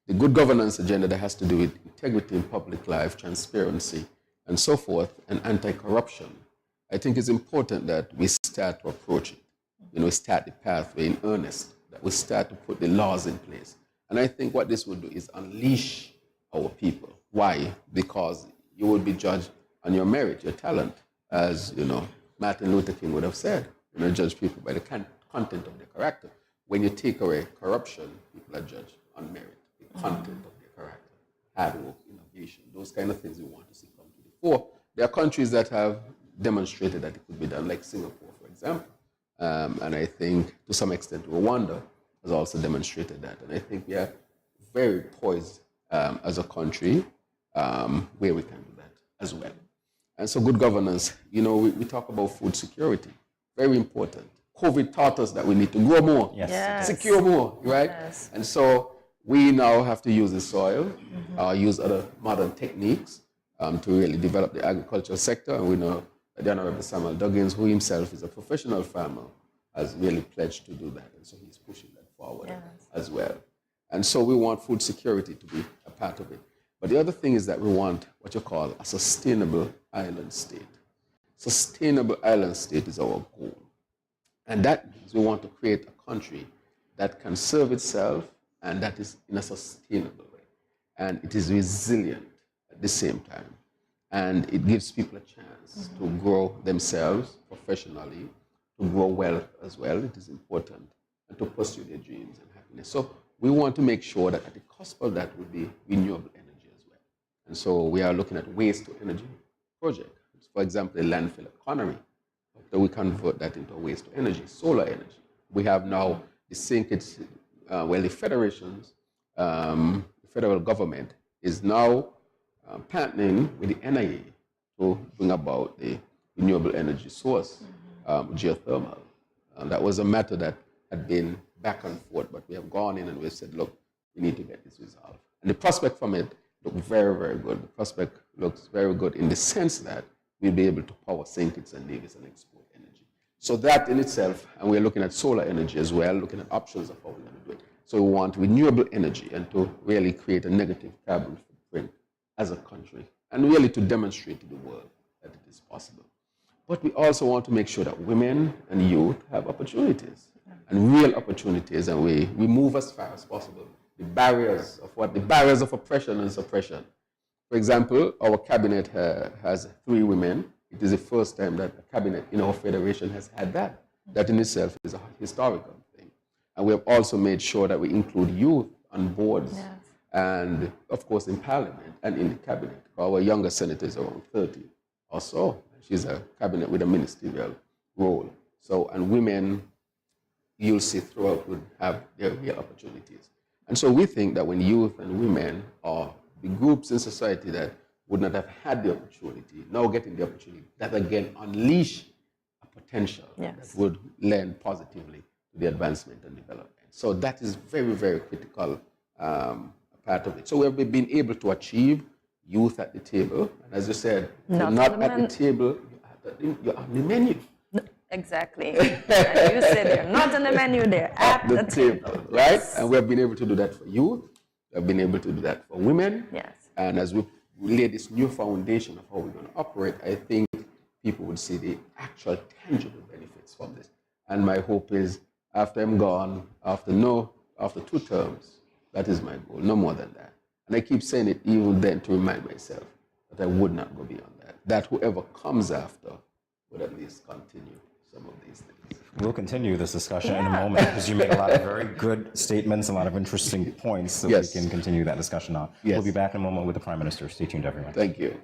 The good governance agenda that has to do with integrity in public life, transparency, and so forth, and anti-corruption. I think it's important that we start to approach it. Start the pathway in earnest, that we start to put the laws in place. And I think what this will do is unleash our people. Why? Because you will be judged on your merit, your talent, as Martin Luther King would have said. Judge people by the content of their character. When you take away corruption, people are judged on merit. Content of their character, hard work, innovation, those kind of things we want to see come to the fore. There are countries that have demonstrated that it could be done, like Singapore, for example. And I think to some extent Rwanda has also demonstrated that. And I think we are very poised as a country where we can do that as well. And so good governance, we talk about food security, very important. COVID taught us that we need to grow more, secure more, right? Yes. And so we now have to use the soil, use other modern techniques to really develop the agricultural sector. And we know that the Honorable Samuel Duggins, who himself is a professional farmer, has really pledged to do that. And so he's pushing that forward as well. And so we want food security to be a part of it. But the other thing is that we want what you call a sustainable island state. Sustainable island state is our goal. And that means we want to create a country that can serve itself and that is in a sustainable way. And it is resilient at the same time. And it gives people a chance to grow themselves professionally, to grow wealth as well. It is important, and to pursue their dreams and happiness. So we want to make sure that at the cusp of that would be renewable energy as well. And so we are looking at waste to energy project. For example, the landfill economy. After we convert that into waste to energy, solar energy. We have now the st.kitts, the federations, the federal government is now partnering with the NIA to bring about the renewable energy source, geothermal. That was a matter that had been back and forth, but we have gone in and we've said, look, we need to get this resolved. And the prospect from it looked very, very good. The prospect looks very good in the sense that we'll be able to power St. Kitts and Nevis and export energy. So that in itself, and we're looking at solar energy as well, looking at options of how we're going to do it. So we want renewable energy and to really create a negative carbon footprint as a country and really to demonstrate to the world that it is possible. But we also want to make sure that women and youth have opportunities and real opportunities, and we move as far as possible the barriers of oppression and suppression. For example, our cabinet has 3 women. It is the first time that a cabinet in our federation has had that. That in itself is a historical thing. And we have also made sure that we include youth on boards, yes, and of course in parliament and in the cabinet. Our younger senator is around 30 or so. She's a cabinet with a ministerial role. So, and women, you'll see throughout, would have their real opportunities. And so we think that when youth and women are the groups in society that would not have had the opportunity, now getting the opportunity, that again unleash a potential, yes, that would lend positively to the advancement and development. So that is very, very critical part of it. So we have been able to achieve youth at the table. And as you said, you're not at the table, you're on the menu. No, exactly. And you said they're not on the menu, they're at the table. Right? Yes. And we have been able to do that for youth. We have been able to do that for women. Yes. And as we lay this new foundation of how we're going to operate, I think people would see the actual tangible benefits from this. And my hope is after I'm gone, after 2 terms, that is my goal, no more than that. And I keep saying it even then to remind myself that I would not go beyond that. That whoever comes after would at least continue some of these things. We'll continue this discussion in a moment because you made a lot of very good statements, a lot of interesting points, so yes, we can continue that discussion on. Yes. We'll be back in a moment with the Prime Minister. Stay tuned, everyone. Thank you.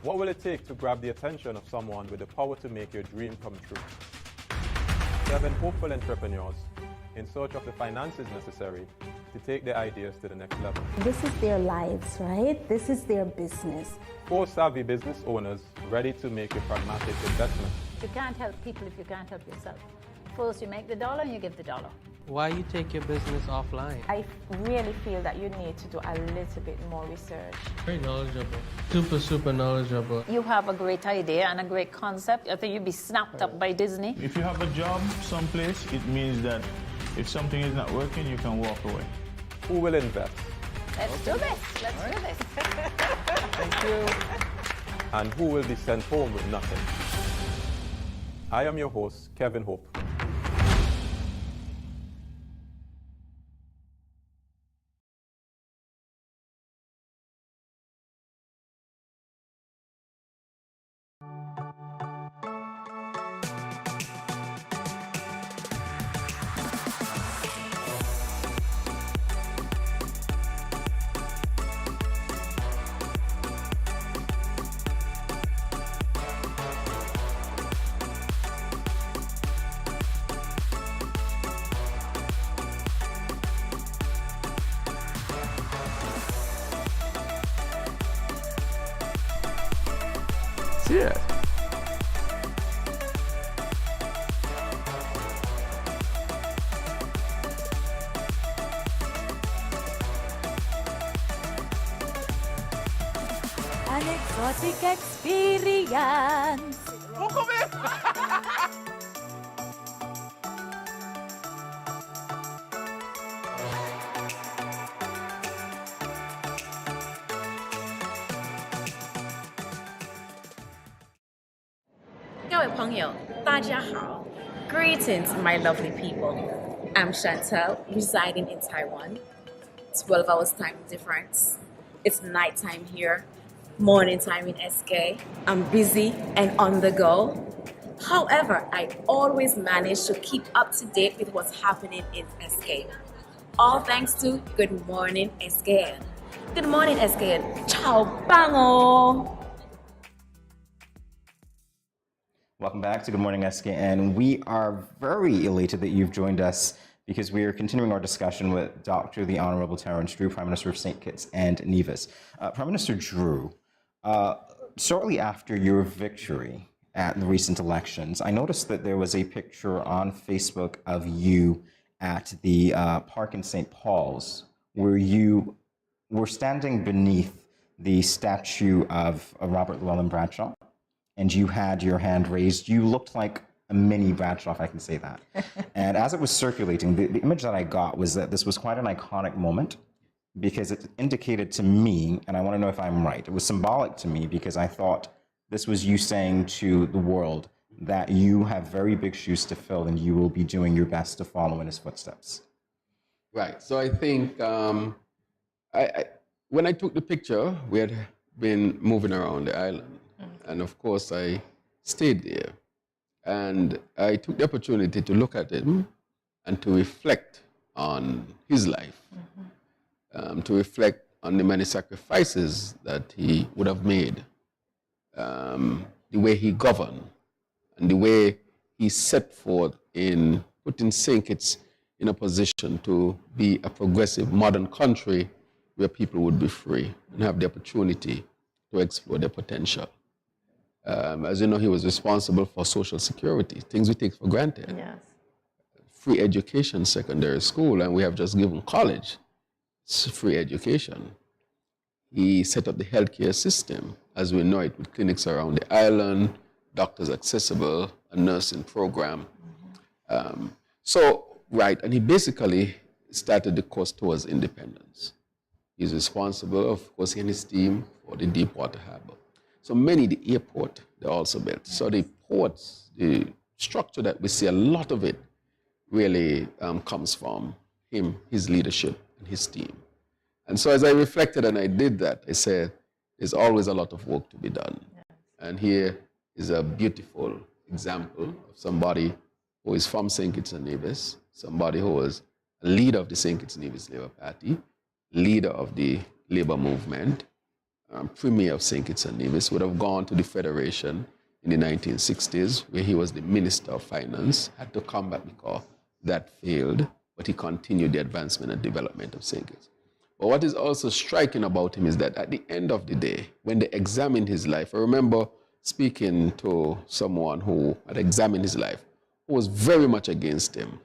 What will it take to grab the attention of someone with the power to make your dream come true? 7 hopeful entrepreneurs in search of the finances necessary to take their ideas to the next level. This is their lives, right? This is their business. 4 savvy business owners ready to make a pragmatic investment. You can't help people if you can't help yourself. First you make the dollar and you give the dollar. Why you take your business offline? I really feel that you need to do a little bit more research. Very knowledgeable. Super knowledgeable. You have a great idea and a great concept. I think you'd be snapped up by Disney. If you have a job someplace, it means that if something is not working, you can walk away. Who will invest? Let's do this. Let's do this. Thank you. And who will be sent home with nothing? I am your host, Kevin Hope. Serious. An exotic experience. Oh, come in. Greetings, my lovely people. I'm Chantel, residing in Taiwan. 12 hours time difference. It's nighttime here, morning time in SK. I'm busy and on the go. However, I always manage to keep up to date with what's happening in SK. All thanks to Good Morning SKN. Good morning SKN. Ciao, bango. Welcome back to Good Morning SKN. We are very elated that you've joined us because we are continuing our discussion with Dr. the Honorable Terence Drew, Prime Minister of St. Kitts and Nevis. Prime Minister Drew, shortly after your victory at the recent elections, I noticed that there was a picture on Facebook of you at the park in St. Paul's where you were standing beneath the statue of Robert Llewellyn Bradshaw, and you had your hand raised. You looked like a mini Bradshaw, if I can say that. And as it was circulating, the image that I got was that this was quite an iconic moment because it indicated to me, and I want to know if I'm right, it was symbolic to me because I thought this was you saying to the world that you have very big shoes to fill and you will be doing your best to follow in his footsteps. Right. So I think when I took the picture, we had been moving around the island. And of course, I stayed there. And I took the opportunity to look at him and to reflect on his life, to reflect on the many sacrifices that he would have made, the way he governed, and the way he set forth in putting St. Kitts in a position to be a progressive modern country where people would be free and have the opportunity to explore their potential. As you know, he was responsible for social security, things we take for granted. Yes. Free education, secondary school, and we have just given college free education. He set up the healthcare system as we know it, with clinics around the island, doctors accessible, a nursing program. And he basically started the course towards independence. He's responsible, of course, he and his team for the Deepwater Harbor. So many, the airport, they also built. So the ports, the structure that we see, a lot of it really comes from him, his leadership, and his team. And so as I reflected and I did that, I said, there's always a lot of work to be done. Yes. And here is a beautiful example of somebody who is from St. Kitts and Nevis, somebody who was a leader of the St. Kitts and Nevis Labour Party, leader of the labor movement, premier of St. Kitts and Nevis, would have gone to the Federation in the 1960s, where he was the Minister of Finance, had to come back because that failed, but he continued the advancement and development of St. Kitts. But what is also striking about him is that at the end of the day, when they examined his life, I remember speaking to someone who had examined his life, who was very much against him.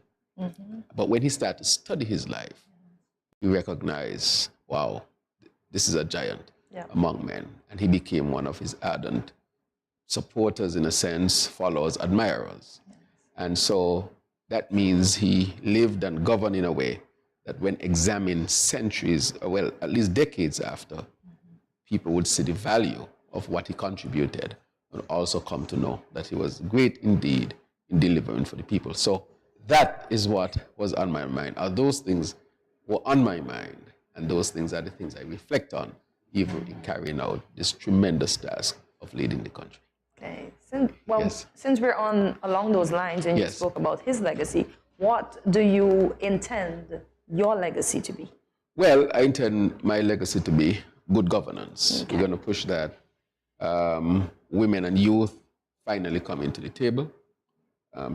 But when he started to study his life, he recognized, wow, this is a giant among men. And he became one of his ardent supporters, in a sense, followers, admirers. And so that means he lived and governed in a way that when examined centuries, well, at least decades after, people would see the value of what he contributed and also come to know that he was great indeed in delivering for the people. So that is what was on my mind. Those things were on my mind, and those things are the things I reflect on, even in carrying out this tremendous task of leading the country. Okay. Since we're along those lines and you spoke about his legacy, what do you intend your legacy to be? Well, I intend my legacy to be good governance. We're going to push that. Women and youth finally coming to the table,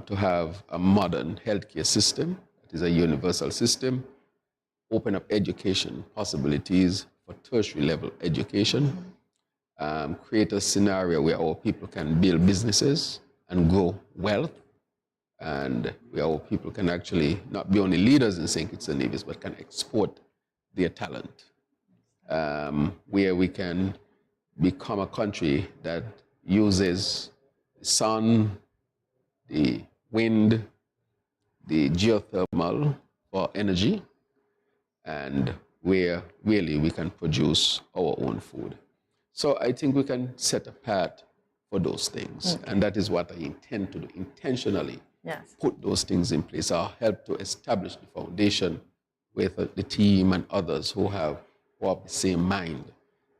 to have a modern healthcare system that is a universal system, open up education possibilities for tertiary level education, create a scenario where our people can build businesses and grow wealth, and where our people can actually not be only leaders in St. Kitts and Nevis, but can export their talent, where we can become a country that uses the sun, the wind, the geothermal for energy, and where really we can produce our own food. So I think we can set a path for those things. Okay. And that is what I intend to do, intentionally put those things in place. I'll help to establish the foundation with the team and others who have the same mind,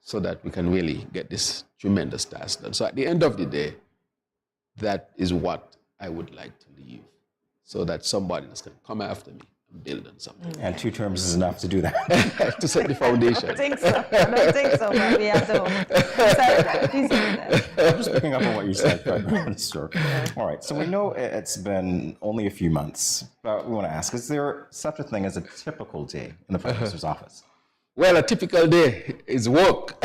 so that we can really get this tremendous task done. So at the end of the day, that is what I would like to leave, so that somebody else can come after me and build on something. And 2 terms is enough to do that. To set the foundation. I don't think so, but we have to. I'm just picking up on what you said, Prime Minister. All right, so we know it's been only a few months, but we want to ask, is there such a thing as a typical day in the Prime Minister's office? Well, a typical day is work.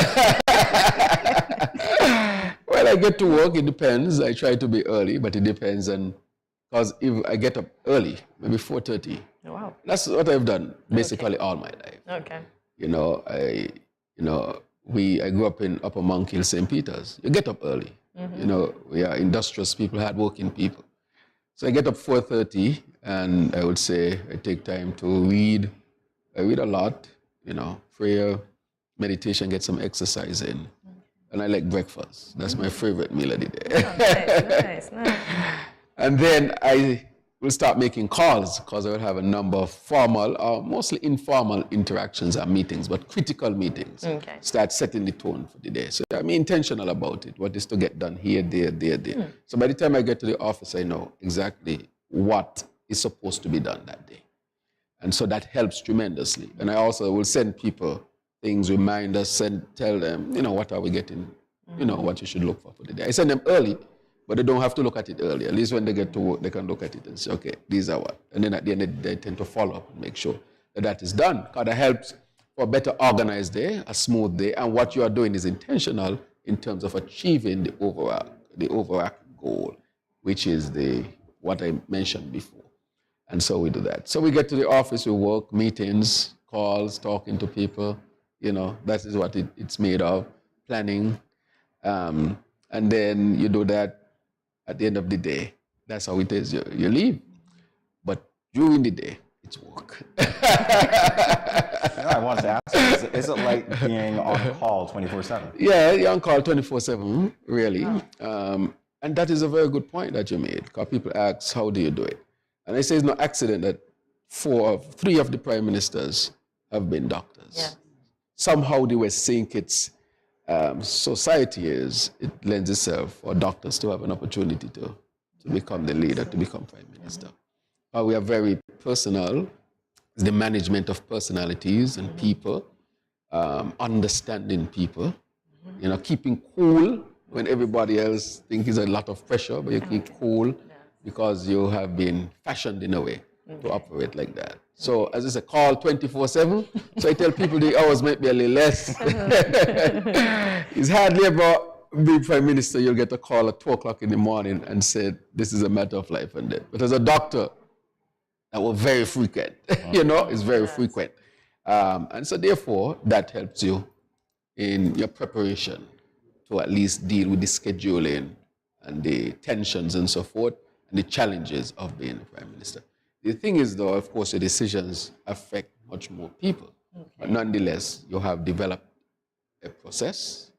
Well, I get to work, it depends. I try to be early, but it depends on, because if I get up early, maybe 4:30. Oh, wow. That's what I've done basically all my life. Okay. I grew up in Upper Monk Hill, St. Peter's. You get up early. We are industrious people, hardworking people. So I get up 4:30, and I would say I take time to read. I read a lot, prayer, meditation, get some exercise in. And I like breakfast. That's my favorite meal of the day. Oh, nice. And then I will start making calls, because I will have a number of formal or mostly informal interactions and meetings, but critical meetings. Okay. Start setting the tone for the day. So I'm intentional about it. What is to get done here, there. So by the time I get to the office, I know exactly what is supposed to be done that day. And so that helps tremendously. And I also will send people things, reminders, tell them, what are we getting, what you should look for the day. I send them early, but they don't have to look at it early. At least when they get to work, they can look at it and say, okay, these are what. And then at the end of the day, they tend to follow up and make sure that that is done. Because that helps for a better organized day, a smooth day, and what you are doing is intentional in terms of achieving the overall goal, which is what I mentioned before. And so we do that. So we get to the office, we work, meetings, calls, talking to people. That is what it's made of, planning. And then you do that at the end of the day. That's how it is. You leave. But during the day, it's work. I wanted to ask, is it like being on call 24/7? Yeah, you're on call 24/7, really. And that is a very good point that you made, because people ask, how do you do it? And I say it's no accident that 3 of the prime ministers have been doctors. Yeah. Somehow the way St. Kitts society is, it lends itself for doctors to have an opportunity to become the leader, to become prime minister. We are very personal. It's the management of personalities and people, understanding people, keeping cool when everybody else thinks it's a lot of pressure, but you keep cool because you have been fashioned in a way to operate like that. So as I say, call 24/7. So I tell people the hours might be a little less. It's hardly about being prime minister, you'll get a call at 2 o'clock in the morning and say, this is a matter of life and death. But as a doctor, that was very frequent. It's very frequent. And so therefore, that helps you in your preparation to at least deal with the scheduling and the tensions and so forth, and the challenges of being a prime minister. The thing is, though, of course, the decisions affect much more people. Okay. But nonetheless, you have developed a process,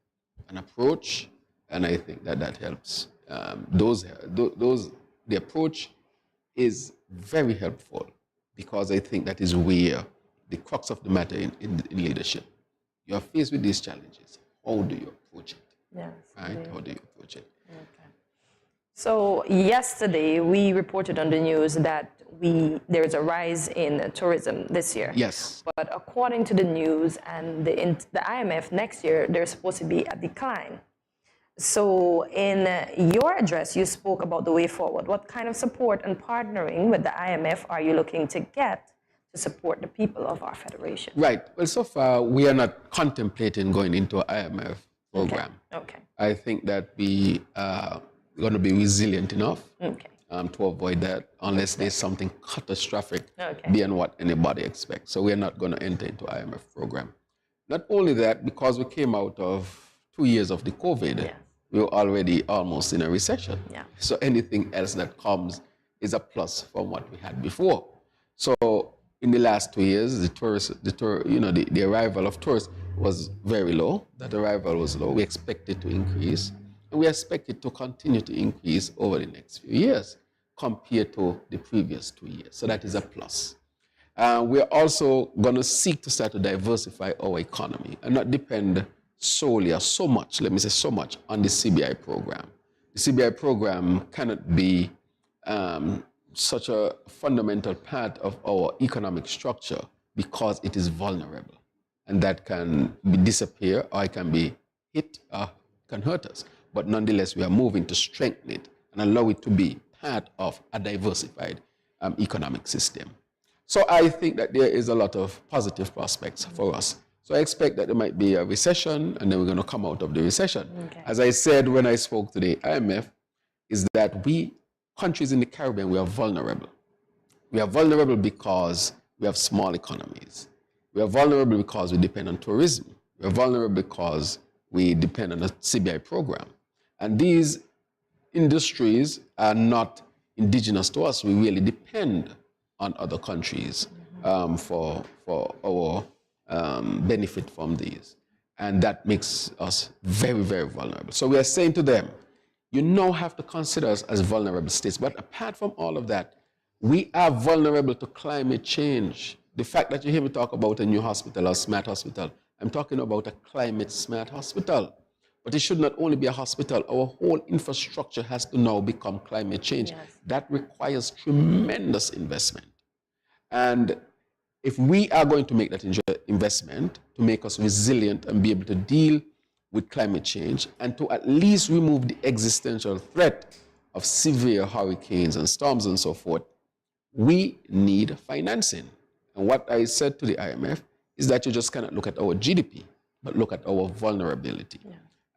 an approach, and I think that helps. The approach is very helpful, because I think that is where the crux of the matter in leadership. You are faced with these challenges. How do you approach it? Yes. Right? How do you approach it? Okay. So yesterday we reported on the news that there is a rise in tourism this year. Yes. But according to the news and the IMF, next year there's supposed to be a decline. So in your address, you spoke about the way forward. What kind of support and partnering with the IMF are you looking to get to support the people of our federation? Right. Well, so far we are not contemplating going into IMF program. Okay. I think that we are going to be resilient enough to avoid that unless there's something catastrophic beyond what anybody expects. So we're not going to enter into IMF program. Not only that, because we came out of 2 years of the COVID, we were already almost in a recession. So anything else that comes is a plus from what we had before. So in the last 2 years, the arrival of tourists was very low. That arrival was low. We expect it to increase. And we expect it to continue to increase over the next few years compared to the previous 2 years. So that is a plus. We're also going to seek to start to diversify our economy and not depend solely or so much, let me say so much, on the CBI program. The CBI program cannot be such a fundamental part of our economic structure because it is vulnerable. And that can disappear or it can be hit or can hurt us. But nonetheless, we are moving to strengthen it and allow it to be part of a diversified economic system. So I think that there is a lot of positive prospects for us. So I expect that there might be a recession and then we're going to come out of the recession. As I said when I spoke to the IMF, is that countries in the Caribbean, we are vulnerable. We are vulnerable because we have small economies. We are vulnerable because we depend on tourism. We are vulnerable because we depend on a CBI program. And these industries are not indigenous to us. We really depend on other countries for our benefit from these. And that makes us very, very vulnerable. So we are saying to them, you now have to consider us as vulnerable states. But apart from all of that, we are vulnerable to climate change. The fact that you hear me talk about a new hospital or smart hospital, I'm talking about a climate smart hospital. But it should not only be a hospital, our whole infrastructure has to now become climate change. That requires tremendous investment. And if we are going to make that investment to make us resilient and be able to deal with climate change and to at least remove the existential threat of severe hurricanes and storms and so forth, we need financing. And what I said to the IMF is that you just cannot look at our GDP, but look at our vulnerability.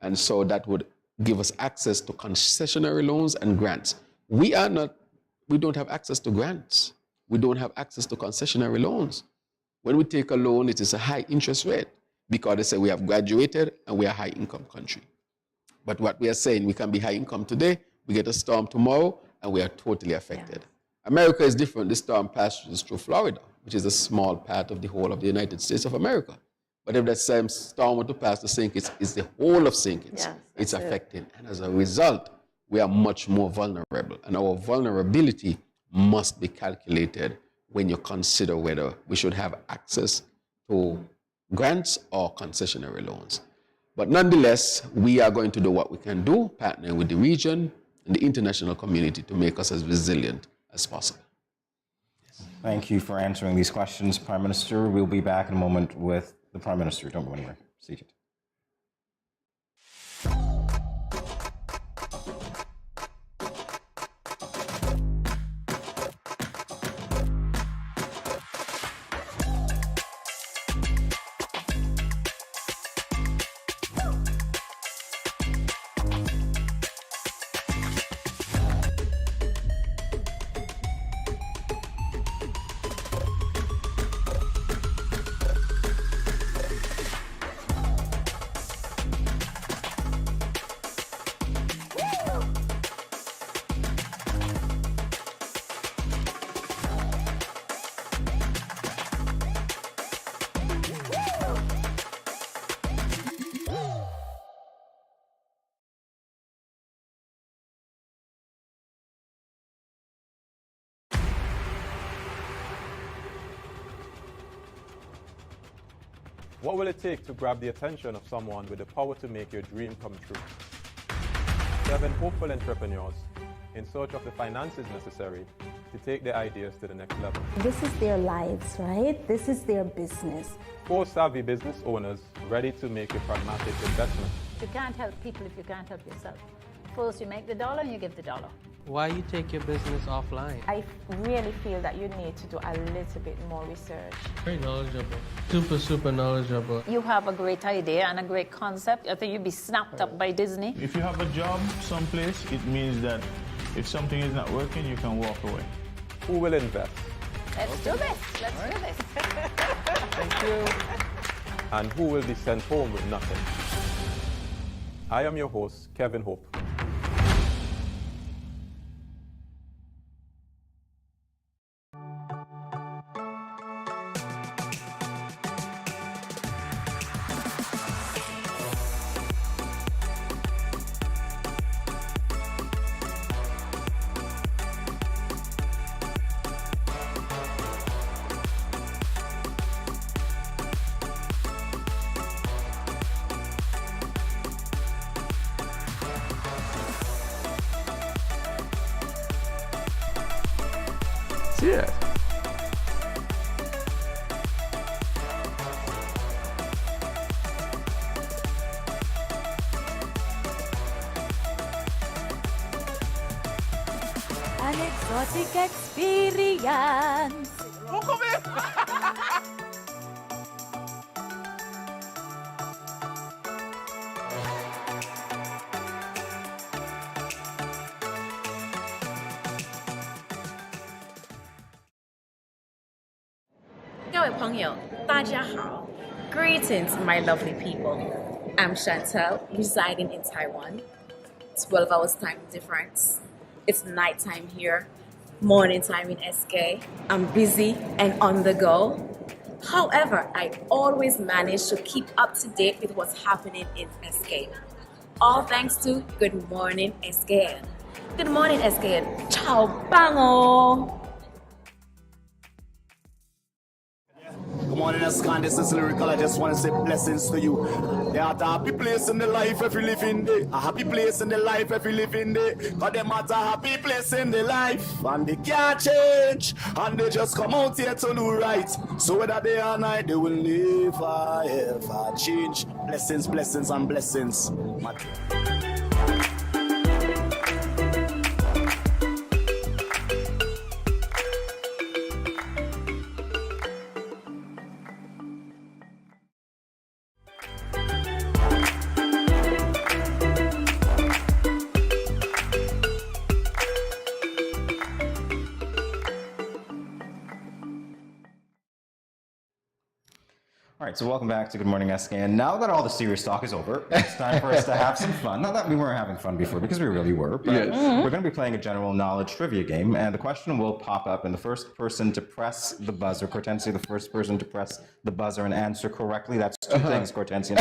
And so that would give us access to concessionary loans and grants. We don't have access to grants. We don't have access to concessionary loans. When we take a loan, it is a high interest rate because they say we have graduated and we are a high income country. But what we are saying, we can be high income today, we get a storm tomorrow, and we are totally affected. America is different. This storm passes through Florida, which is a small part of the whole of the United States of America. But if that same storm were to pass the St. Kitts, it's the whole of St. Kitts. It's affecting. And as a result, we are much more vulnerable. And our vulnerability must be calculated when you consider whether we should have access to grants or concessionary loans. But nonetheless, we are going to do what we can do, partnering with the region and the international community to make us as resilient as possible. Thank you for answering these questions, Prime Minister. We'll be back in a moment with the Prime Minister. Don't go anywhere. Seated. What will it take to grab the attention of someone with the power to make your dream come true? 7 hopeful entrepreneurs in search of the finances necessary to take their ideas to the next level. This is their lives, right? This is their business. 4 savvy business owners ready to make a pragmatic investment. You can't help people if you can't help yourself. First, you make the dollar and you give the dollar. Why you take your business offline? I really feel that you need to do a little bit more research. Very knowledgeable. Super knowledgeable. You have a great idea and a great concept. I think you'd be snapped up by Disney. If you have a job someplace, it means that if something is not working, you can walk away. Who will invest? Let's do this. Let's do this. Thank you. And who will be sent home with nothing? I am your host, Kevin Hope. Yeah. An exotic experience. Greetings, my lovely people. I'm Chantel, residing in Taiwan. 12 hours time difference. It's nighttime here, morning time in SK. I'm busy and on the go. However, I always manage to keep up to date with what's happening in SK. All thanks to Good Morning SKN. Good morning SKN. Ciao bango. Good morning, SKN. This is Lyrical. I just want to say blessings to you. There are a happy place in the life if you live in there. A happy place in the life if you live in there. Cause them at a happy place in the life. And they can't change. And they just come out here to do right. So whether day or night, they will never ever change. Blessings, blessings, and blessings. All right, so welcome back to Good Morning SKN. Now that all the serious talk is over, it's time for us to have some fun. Not that we weren't having fun before, because we really were, but we're going to be playing a general knowledge trivia game, and the question will pop up, and the first person to press the buzzer, Cortensia, the first person to press the buzzer and answer correctly, that's two things, Cortensia,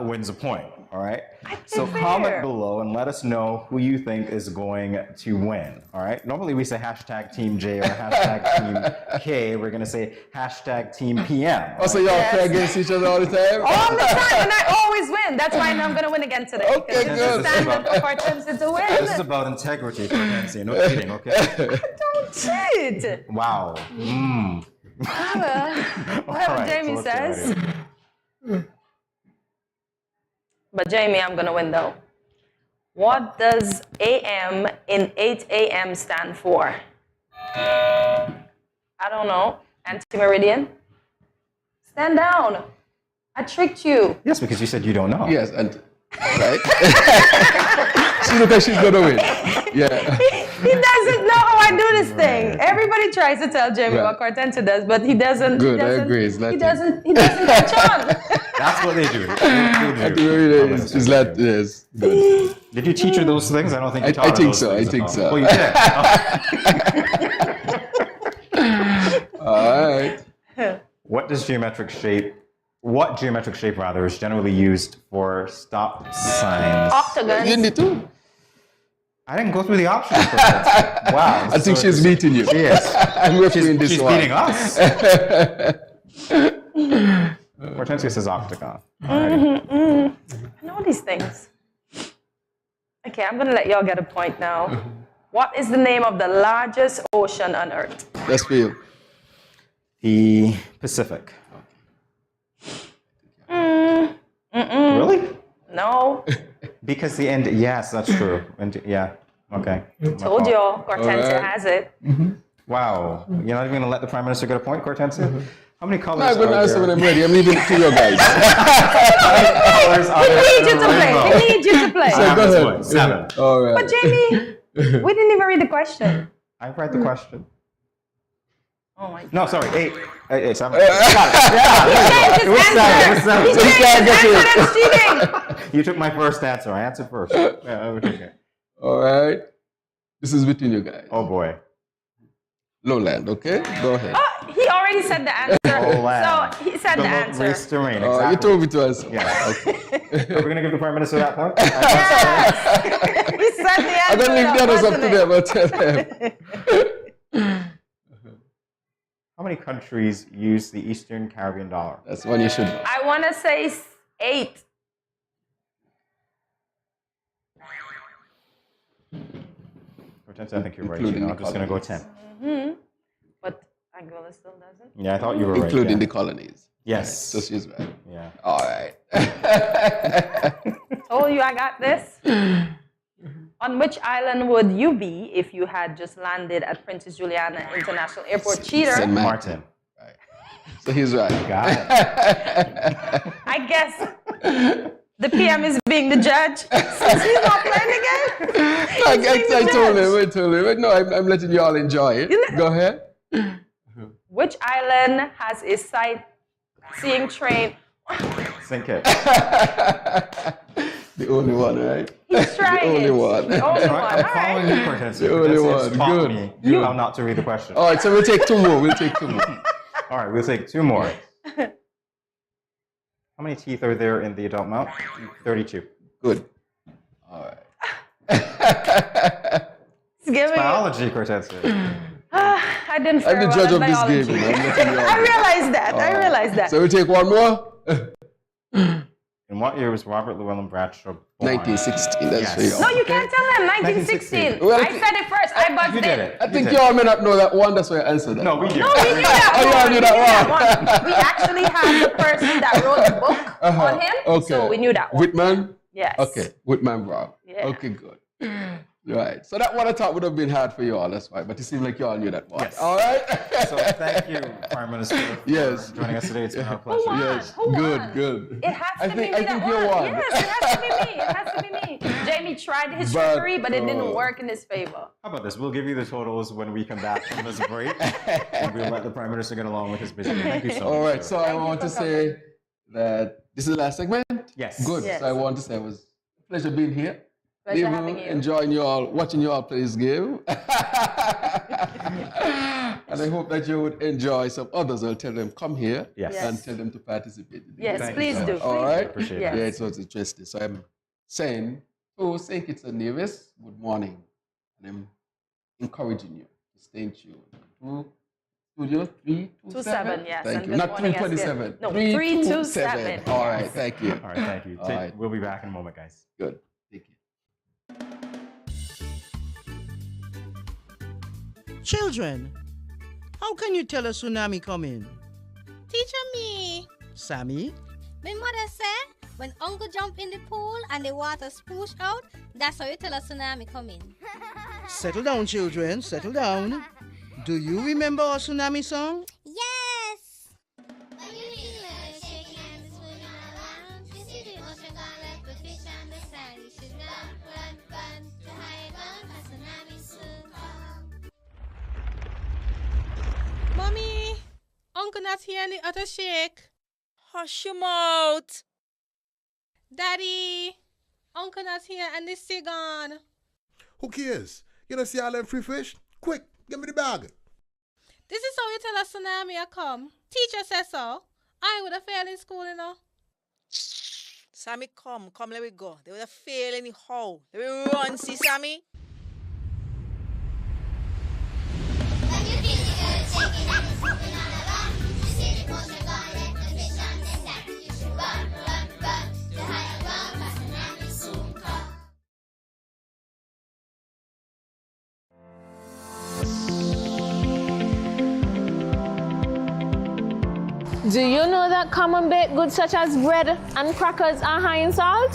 wins a point, all right? So comment below and let us know who you think is going to win, all right? Normally we say hashtag Team J or hashtag Team K. We're going to say hashtag Team PM. So y'all play against each other all the time? All the time, and I always win. That's why I'm going to win again today. Okay, good. It's standard for Cortensia to win. This is about integrity, Cortensia, no cheating, okay? Don't cheat. Wow. Whatever Jamie says. But Jamie, I'm going to win though. What does AM in 8 a.m. stand for? I don't know. Anti-meridian? Stand down. I tricked you. Yes, because you said you don't know. Yes, and right? She looks like she's gonna win. Yeah. He doesn't know how I do this thing. Everybody tries to tell Jamie what Cortensia does, but he doesn't. Good, he doesn't, I agree. He doesn't catch on. That's what they do. She's like, yes. Good. Did you teach her those things? I don't think you taught her those things. I think so. Oh, you did? All right. What geometric shape is generally used for stop signs? Octagons. You need to. I didn't go through the options. Wow. I think she's beating you. Yes. And we're playing this she's one. beating us. Hortensia says octagon. I know these things. Okay, I'm going to let y'all get a point now. What is the name of the largest ocean on Earth? That's for you. The Pacific. Mm-mm. Really? No. Because the end, yes, that's true. And yeah. Okay. Told y'all, Hortensia has it. Wow. You're not even going to let the Prime Minister get a point, Hortensia? How many colors I'm going to are answer there? when I'm ready. I'm leaving it to you guys. Colors are there We need you in to a play. rainbow? We need you to play. I have Go this ahead. one, 7. All right. But Jamie, we didn't even read the question. I read the question. Oh my God. No, sorry, 8. 8, 7. He changed his answer. He changed his answer. That's cheating. You took my first answer. I answered first. Yeah, okay. All right. This is between you guys. Oh boy. Lowland, okay? Go ahead. Oh, he already said the answer. Lowland. So he said the answer. Race to reign, Oh, exactly. you told me to answer. Yeah. Okay. Are we going to give the Prime Minister that point? Yes. He said the answer. I'm going to leave the others up to them. I'll tell them. How many countries use the Eastern Caribbean dollar? That's one you should know. I want to say 8. Hortensia, I think you're right. I'm just going to go 10. But Angola still doesn't. Yeah, I thought you were right. Including the colonies. Yes. Right. So she's right. Yeah. All right. Told you I got this. On which island would you be if you had just landed at Princess Juliana International Airport? Cheater. St. Martin. Right. So he's right. Got it. I guess the PM is being the judge since he's not playing again. I told him. No, I'm letting you all enjoy it. Go ahead. Which island has a sightseeing train? St. Kitts. The only one, right? He's trying The only one. The only one. I'm following you, Hortensia. The only Hortensia's one. taught Good. me how not to read the question. All right, so we'll take 2 more. All right, we'll take 2 more. How many teeth are there in the adult mouth? 32. Good. All right. It's biology, Hortensia. I didn't fare I'm the well judge at of this biology. game. I'm letting you all I realized that. All I right. realized that. So we take 1 more? In what year was Robert Llewellyn Bradshaw born? 1916. That's for you. No, you can't tell them. 1916. Well, I said it first. I buzzed You did it. I think you all may not know that one. That's why I answered that. No, we do. No, we knew that Oh, one. you all knew that one. We actually had the person that wrote the book on him, Okay. so we knew that one. Whitman? Yes. Okay, Whitman Brown. Yeah. Okay, good. Right. So that one I thought would have been hard for you all, that's why. But it seemed like you all knew that one. Yes. All right? So thank you, Prime Minister, for Yes. joining us today. It's been our pleasure. Who won? Yes. Who Good, won? good. It has to be me I that think won. you won. Yes, it has to be me. It has to be me. Jamie tried his trickery, but it didn't work in his favor. How about this? We'll give you the totals when we come back from this break. And we'll let the Prime Minister get along with his business. Thank you so much. All right. So I Thank you want for to say that this is the last segment? Yes. Good. Yes. So I want to say it was a pleasure being here. Pleasure Even having you. enjoying you all, watching you all play this game. And I hope that you would enjoy some others. I'll tell them come here and tell them to participate. Yes, Thank you please so do. much. All Please right? do. Appreciate Yes. it. Yeah, it was interesting. So I'm saying to St. Kitts and Nevis, good morning. And I'm encouraging you to stay in tune. To Studio 327. 27, yes. Thank and you. Good Not Morning 327. SKN. No, 327. All right, thank you. All right, thank you. All right. We'll be back in a moment, guys. Good. Thank you. Children, how can you tell a tsunami coming? Teacher me. Sammy? My mother said, when uncle jump in the pool and the water spoosh out, that's how you tell a tsunami coming. Settle down, children. Settle down. Do you remember our tsunami song? Yes! Mommy, uncle not here in the other shake. Hush your mouth. Daddy, uncle not here and the sea gone. Who cares? You don't see all them free fish? Quick, give me the bag. This is how you tell a tsunami I come. Teacher says so. I would have failed in school, you know. Sammy, come, let me go. They would have failed anyhow. Let me run, see Sammy. Do you know that common baked goods such as bread and crackers are high in salt?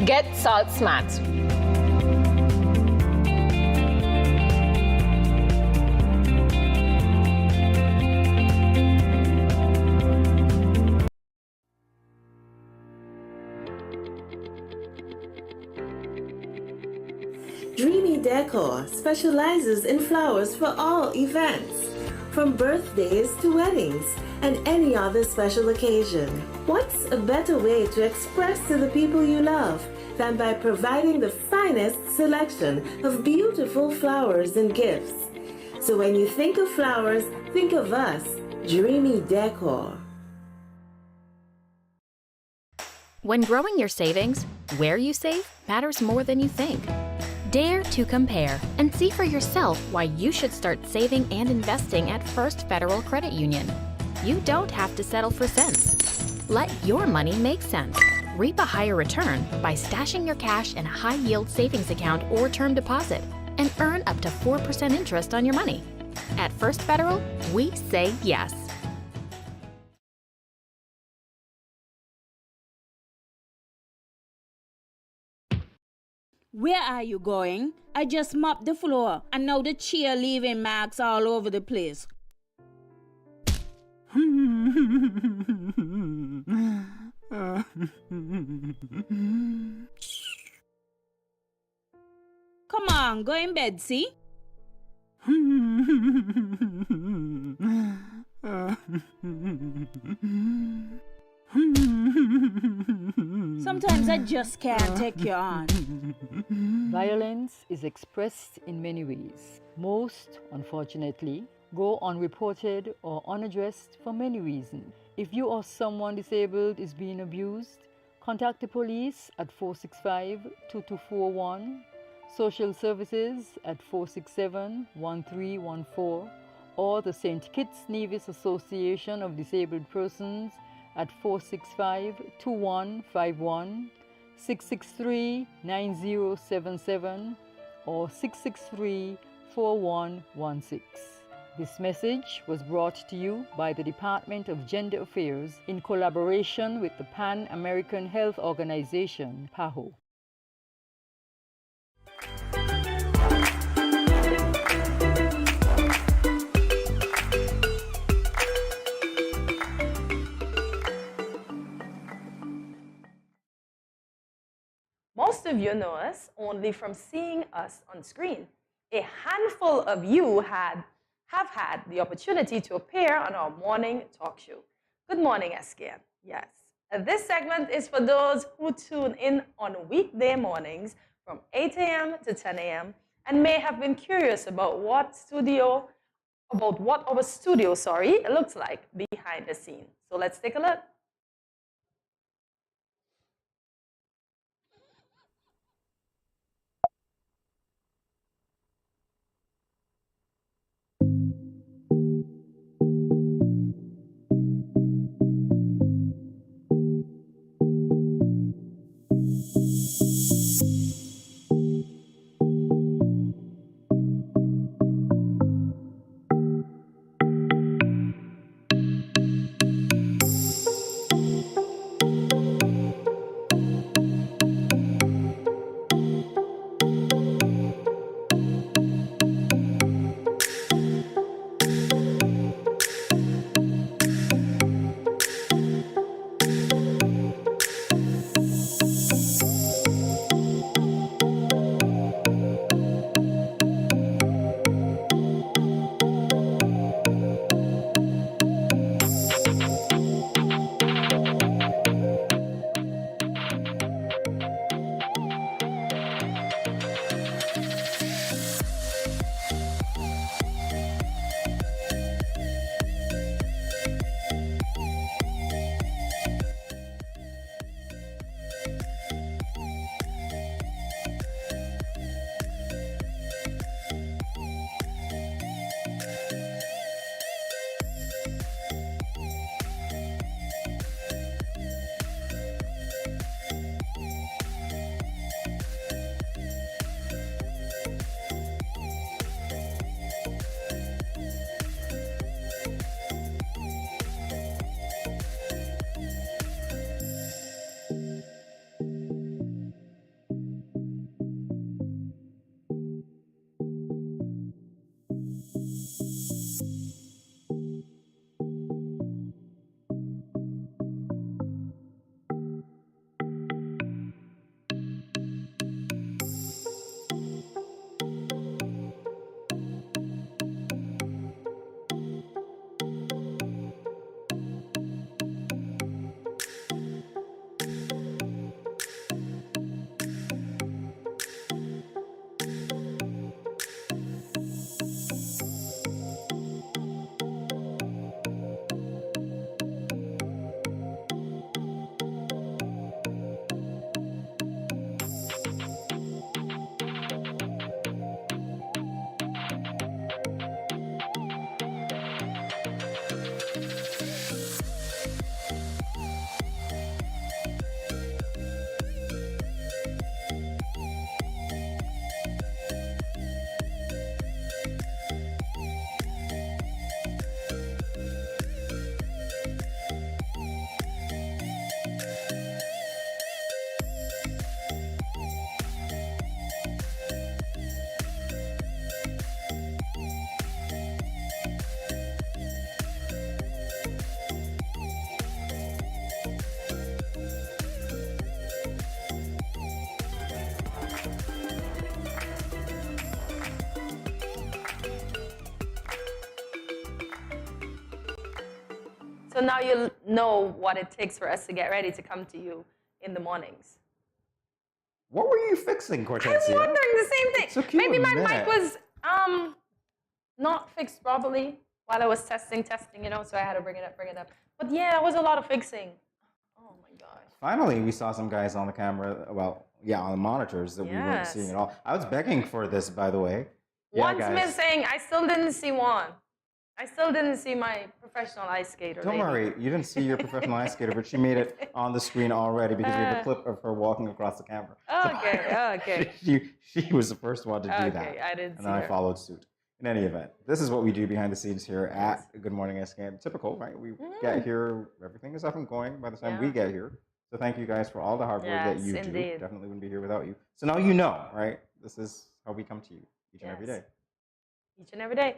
Get salt smart. Dreamy Decor specializes in flowers for all events, from birthdays to weddings and any other special occasion. What's a better way to express to the people you love than by providing the finest selection of beautiful flowers and gifts? So when you think of flowers, think of us, Dreamy Decor. When growing your savings, where you save matters more than you think. Dare to compare and see for yourself why you should start saving and investing at First Federal Credit Union. You don't have to settle for cents. Let your money make sense. Reap a higher return by stashing your cash in a high-yield savings account or term deposit and earn up to 4% interest on your money. At First Federal, we say yes. Where are you going? I just mopped the floor and now the chair leaving marks all over the place. Come on, go in bed, see? Sometimes I just can't take you on. Violence is expressed in many ways. Most, unfortunately, go unreported or unaddressed for many reasons. If you or someone disabled is being abused, contact the police at 465-2241, social services at 467-1314, or the St. Kitts Nevis Association of Disabled Persons at 465-2151, 663-9077, or 663-4116. This message was brought to you by the Department of Gender Affairs in collaboration with the Pan American Health Organization, PAHO. Most of you know us only from seeing us on screen. A handful of you have had the opportunity to appear on our morning talk show. Good Morning SKN. Yes. This segment is for those who tune in on weekday mornings from 8 a.m. to 10 a.m. and may have been curious about what our studio looks like behind the scenes. So let's take a look. So now you know what it takes for us to get ready to come to you in the mornings. What were you fixing, Cortezia? I'm wondering the same thing. It took you Maybe a my minute. mic was not fixed properly while I was testing, you know, so I had to bring it up. But yeah, it was a lot of fixing. Oh my gosh. Finally, we saw some guys on the camera, well, yeah, on the monitors that we weren't seeing at all. I was begging for this, by the way. Yeah, One's guys. missing. I still didn't see one. I still didn't see my professional ice skater. Don't worry, you didn't see your professional ice skater, but she made it on the screen already because we have a clip of her walking across the camera. Okay. She was the first one to do that. Okay, I didn't and see then I her. followed suit. In any event, this is what we do behind the scenes here at Good Morning SKN. Typical, right? We get here, everything is up and going by the time we get here. So thank you guys for all the hard work that you do. Definitely wouldn't be here without you. So now you know, right? This is how we come to you each and every day. Each and every day.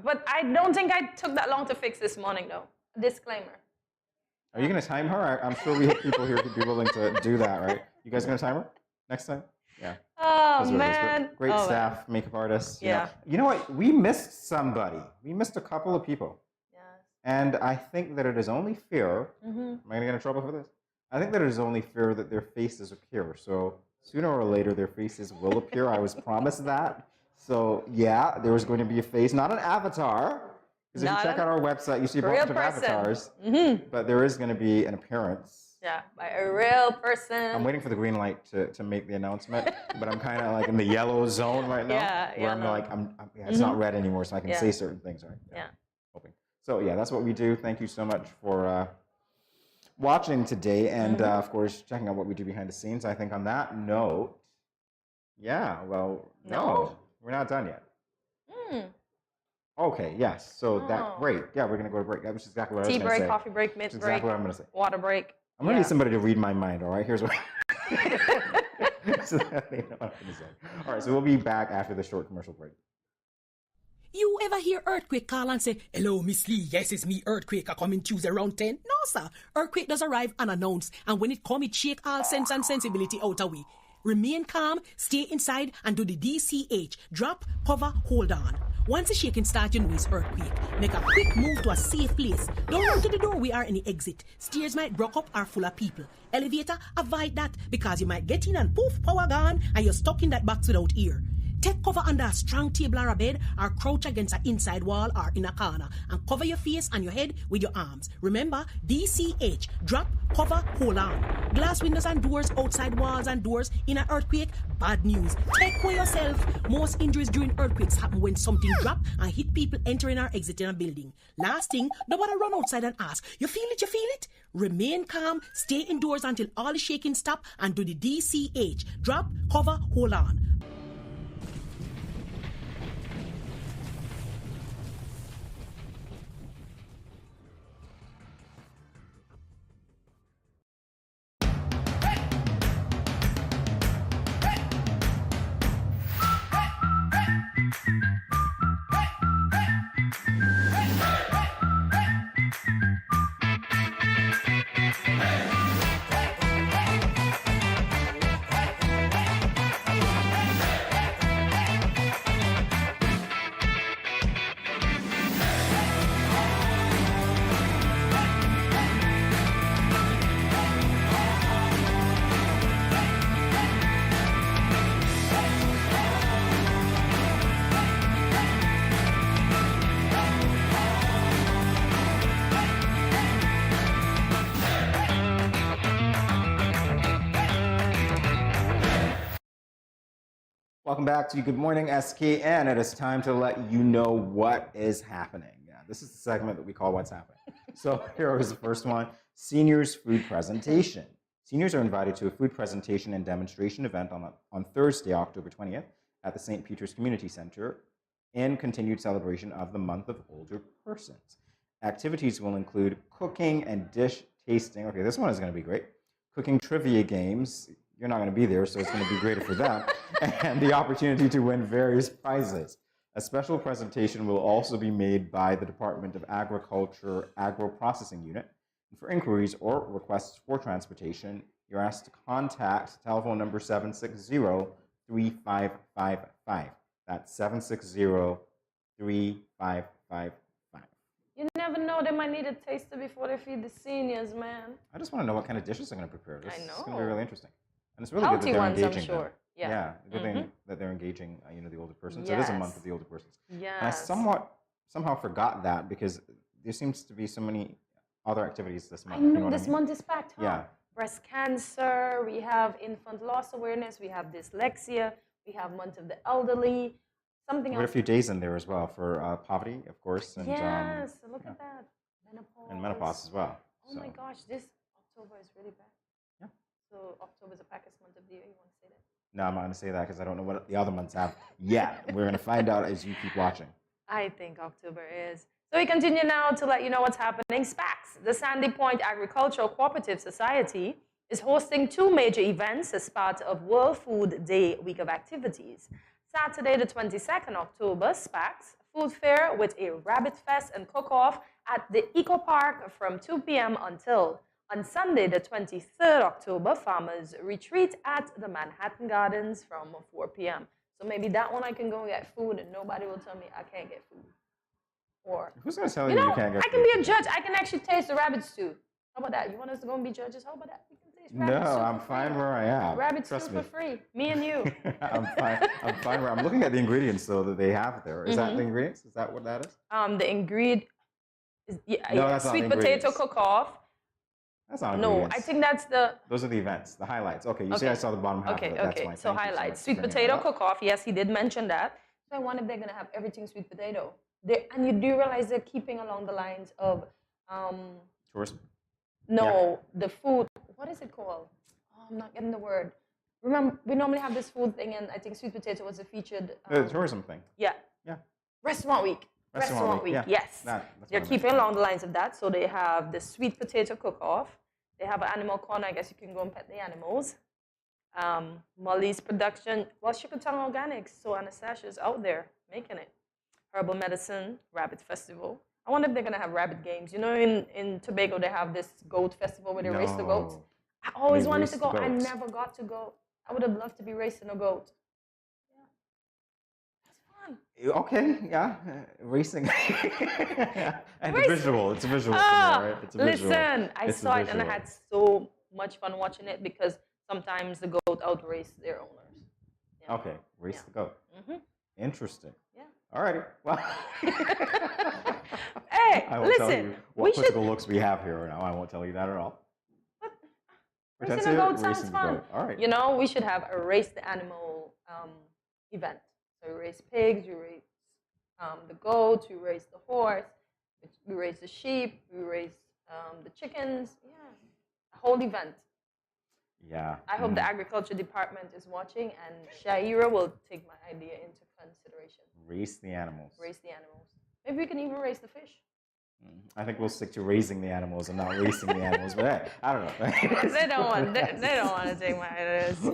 But I don't think I took that long to fix this morning, though. Disclaimer. Are you going to time her? I'm sure we have people here who'd be willing to do that, right? You guys going to time her next time? Yeah. Oh, man. Great staff, makeup artists. Yeah. You know what? We missed somebody. We missed a couple of people. Yes. And I think that it is only fair. Am I going to get in trouble for this? I think that it is only fair that their faces appear. So sooner or later, their faces will appear. I was promised that. So yeah, there was going to be a face, not an avatar. Because if you check out our website, you see a bunch of avatars. But there is going to be an appearance. Yeah, by a real person. I'm waiting for the green light to make the announcement, but I'm kind of like in the yellow zone right now, where I'm like, it's not red anymore, so I can say certain things, right? Yeah. Hoping. So yeah, that's what we do. Thank you so much for watching today, and of course, checking out what we do behind the scenes. I think on that note, yeah, well, no, we're not done yet. Okay, yes. So that break, yeah, we're gonna go to break. That was exactly what I was Tea gonna say. break, coffee break, mid break, exactly what I'm gonna say. Water break. I'm gonna need somebody to read my mind. All right, here's what. So that they know what I'm gonna say. All right, so we'll be back after the short commercial break. You ever hear Earthquake call and say, "Hello, Miss Lee, yes, it's me, Earthquake, I coming Tuesday around 10? No, sir. Earthquake does arrive unannounced, and when it come, it shake all sense and sensibility out of we. Remain calm, stay inside, and do the DCH. Drop, cover, hold on. Once the shaking starts, you know it's earthquake. Make a quick move to a safe place. Don't run to the door, we are in the exit. Stairs might block up or full of people. Elevator, avoid that, because you might get in and poof, power gone, and you're stuck in that box without ear. Take cover under a strong table or a bed, or crouch against an inside wall or in a corner, and cover your face and your head with your arms. Remember, DCH, drop, cover, hold on. Glass windows and doors, outside walls and doors in an earthquake, bad news. Take care yourself. Most injuries during earthquakes happen when something drop and hit people entering or exiting a building. Last thing, nobody run outside and ask, you feel it, you feel it? Remain calm, stay indoors until all the shaking stop, and do the DCH, drop, cover, hold on. Welcome back to Good Morning SKN. It is time to let you know what is happening. Yeah, this is the segment that we call What's Happening. So here is the first one, Seniors Food Presentation. Seniors are invited to a food presentation and demonstration event on Thursday, October 20th at the St. Peter's Community Center in continued celebration of the month of older persons. Activities will include cooking and dish tasting. Okay, this one is going to be great. Cooking trivia games. You're not going to be there, so it's going to be greater for them. And the opportunity to win various prizes. A special presentation will also be made by the Department of Agriculture Agro-Processing Unit. And for inquiries or requests for transportation, you're asked to contact telephone number 760-3555. That's 760-3555. You know, never know. They might need a taster before they feed the seniors, man. I just want to know what kind of dishes they're going to prepare. This I is know. going to be really interesting. And it's really Healthy good that they're ones, I'm engaging sure. them. Yeah. Good thing that they're engaging, the older persons. It is a month of the older persons. Yes. And I somehow forgot that because there seems to be so many other activities this month. I know, you know this what I mean? month is packed, huh? Yeah. Breast cancer, we have infant loss awareness, we have dyslexia, we have month of the elderly, something We had a else. few days in there as well for poverty, of course. And, Yes, look at that. Menopause. And menopause as well. Oh my gosh, this October is really bad. Yeah. So October is the packest month of the year. You want to say that? No, I'm not going to say that because I don't know what the other months have yet. We're going to find out as you keep watching. I think October is. So we continue now to let you know what's happening. SPACs, the Sandy Point Agricultural Cooperative Society, is hosting 2 major events as part of World Food Day week of activities. Saturday, the 22nd October, SPACs, food fair with a rabbit fest and cook-off at the Eco Park from 2 p.m. until on Sunday, the 23rd October, farmers retreat at the Manhattan Gardens from 4 p.m. So maybe that one I can go get food and nobody will tell me I can't get food. Or, who's going to tell you you can't get I can be a judge. I can actually taste the rabbit stew. How about that? You want us to go and be judges? How about that? We can taste rabbit No, stew I'm for fine free. where I am. Rabbit Trust stew me. for free. Me and you. I'm fine where I'm looking at the ingredients though that they have there. Is that the ingredients? Is that what that is? The ingredient is No, that's not sweet the potato ingredients. cook-off. That's not No, ingredients. I think that's the. Those are the events, the highlights. Okay, you see I saw the bottom half of it. That's why. So Thank you highlights. much for Sweet bringing potato that up. cook-off. Yes, he did mention that. So I wonder if they're going to have everything sweet potato. And you do realize they're keeping along the lines of. Tourism? No, the food. What is it called? Oh, I'm not getting the word. Remember, we normally have this food thing, and I think sweet potato was a featured. The tourism thing. Yeah. Yeah. Restaurant week. Restaurant week. Yeah. Yes. That's They're what I keeping along the lines of that. So they have the sweet potato cook-off. They have an animal corner. I guess you can go and pet the animals. Molly's production. Well, Chicoutang Organics. So Anastasia's out there making it. Herbal medicine, rabbit festival. I wonder if they're gonna have rabbit games. You know, in Tobago they have this goat festival where they race the goats. I always They wanted race to the go. I goats. never got to go. I would have loved to be racing a goat. Okay, yeah, racing. And the visual, it's a visual for me, right? It's a visual. Listen, I It's a saw it and I visual. had so much fun watching it because sometimes the goat outrace their owners. Okay, race the goat. Mhm. Interesting. Yeah. Alrighty. Well, Hey, I won't tell listen. you We what should. political looks we have here now. I won't tell you that at all. Racing That's a it? goat Racing sounds the fun. goat. All right. You know, we should have a race the animal event. So we race pigs, we race the goats, we race the horse, we race the sheep, we race the chickens. Yeah, a whole event. Yeah. I hope the agriculture department is watching and Shaira will take my idea into consideration. Race the animals. Race the animals. Maybe we can even race the fish. I think we'll stick to raising the animals and not racing the animals. But hey, I don't know. They don't want. They don't want to take my ideas.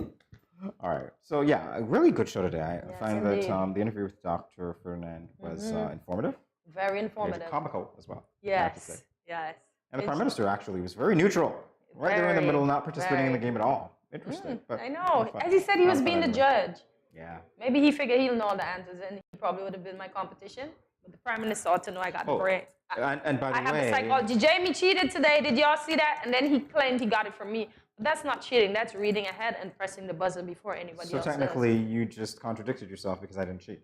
All right. So yeah, a really good show today. I find indeed. that the interview with Dr. Ferdinand was informative. Very Very informative. comical as well. I have to say. Yes. Yes. And the Prime Minister actually was very neutral. Right there in the Very, middle, not participating in the very. game at all. Interesting. But I know. fun. As he said, he was Fun being the anyway. judge. Yeah. Maybe he figured he'll know all the answers and he probably would have been my competition. But the Prime Minister ought to know I got the brain. And by the I have way, the psychology. Jamie cheated today. Did y'all see that? And then he claimed he got it from me. But that's not cheating. That's reading ahead and pressing the buzzer before anybody so else technically you just contradicted yourself because I didn't cheat.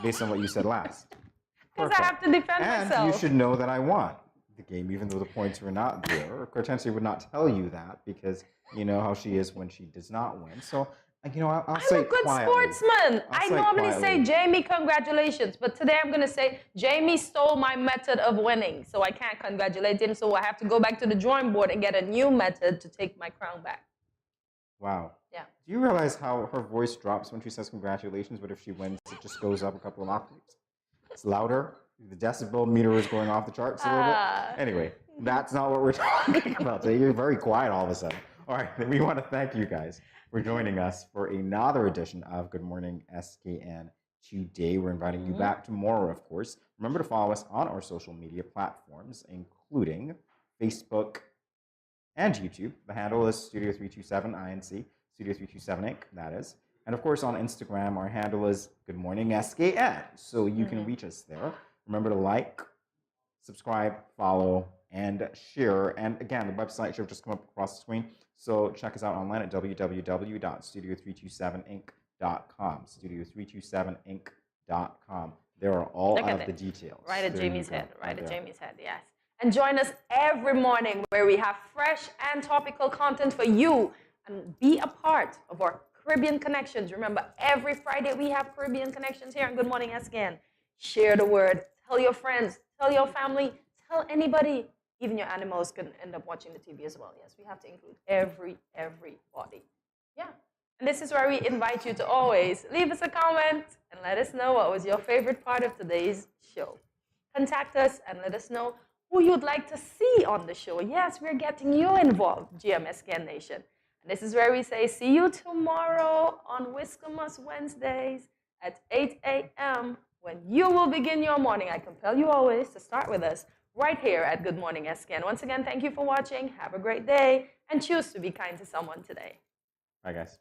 Based on what you said last. Because I have to defend And myself. you should know that I won the game, even though the points were not there. Hortensia would not tell you that because you know how she is when she does not win. So, I'll say I'm it a good quietly. sportsman. I'll I say it normally quietly. say, Jamie, congratulations. But today I'm going to say, Jamie stole my method of winning. So I can't congratulate him. So I have to go back to the drawing board and get a new method to take my crown back. Wow. Yeah. Do you realize how her voice drops when she says congratulations, but if she wins, it just goes up a couple of octaves? It's louder. The decibel meter is going off the charts a little bit. Anyway, that's not what we're talking about today. You're very quiet all of a sudden. All right, we want to thank you guys for joining us for another edition of Good Morning SKN today. We're inviting you back tomorrow, of course. Remember to follow us on our social media platforms, including Facebook and YouTube. The handle is Studio327INC, Studio327 Inc., that is. And of course, on Instagram, our handle is Good Morning SKN. So you can reach us there. Remember to like, subscribe, follow, and share. And again, the website should just come up across the screen. So check us out online at www.studio327inc.com. Studio327inc.com. There are all of the details. Right at There Jamie's you go. head. Right at there. Jamie's head, yes. And join us every morning where we have fresh and topical content for you. And be a part of our Caribbean Connections. Remember, every Friday we have Caribbean Connections here on Good Morning SKN. Share the word. Tell your friends. Tell your family. Tell anybody. Even your animals can end up watching the TV as well. Yes, we have to include everybody. Yeah. And this is where we invite you to always leave us a comment and let us know what was your favorite part of today's show. Contact us and let us know who you'd like to see on the show. Yes, we're getting you involved, GMSKN Nation. And this is where we say, see you tomorrow on Whiskermas Wednesdays at 8 a.m. when you will begin your morning. I compel you always to start with us right here at Good Morning SKN. Once again, thank you for watching. Have a great day and choose to be kind to someone today. Bye, guys.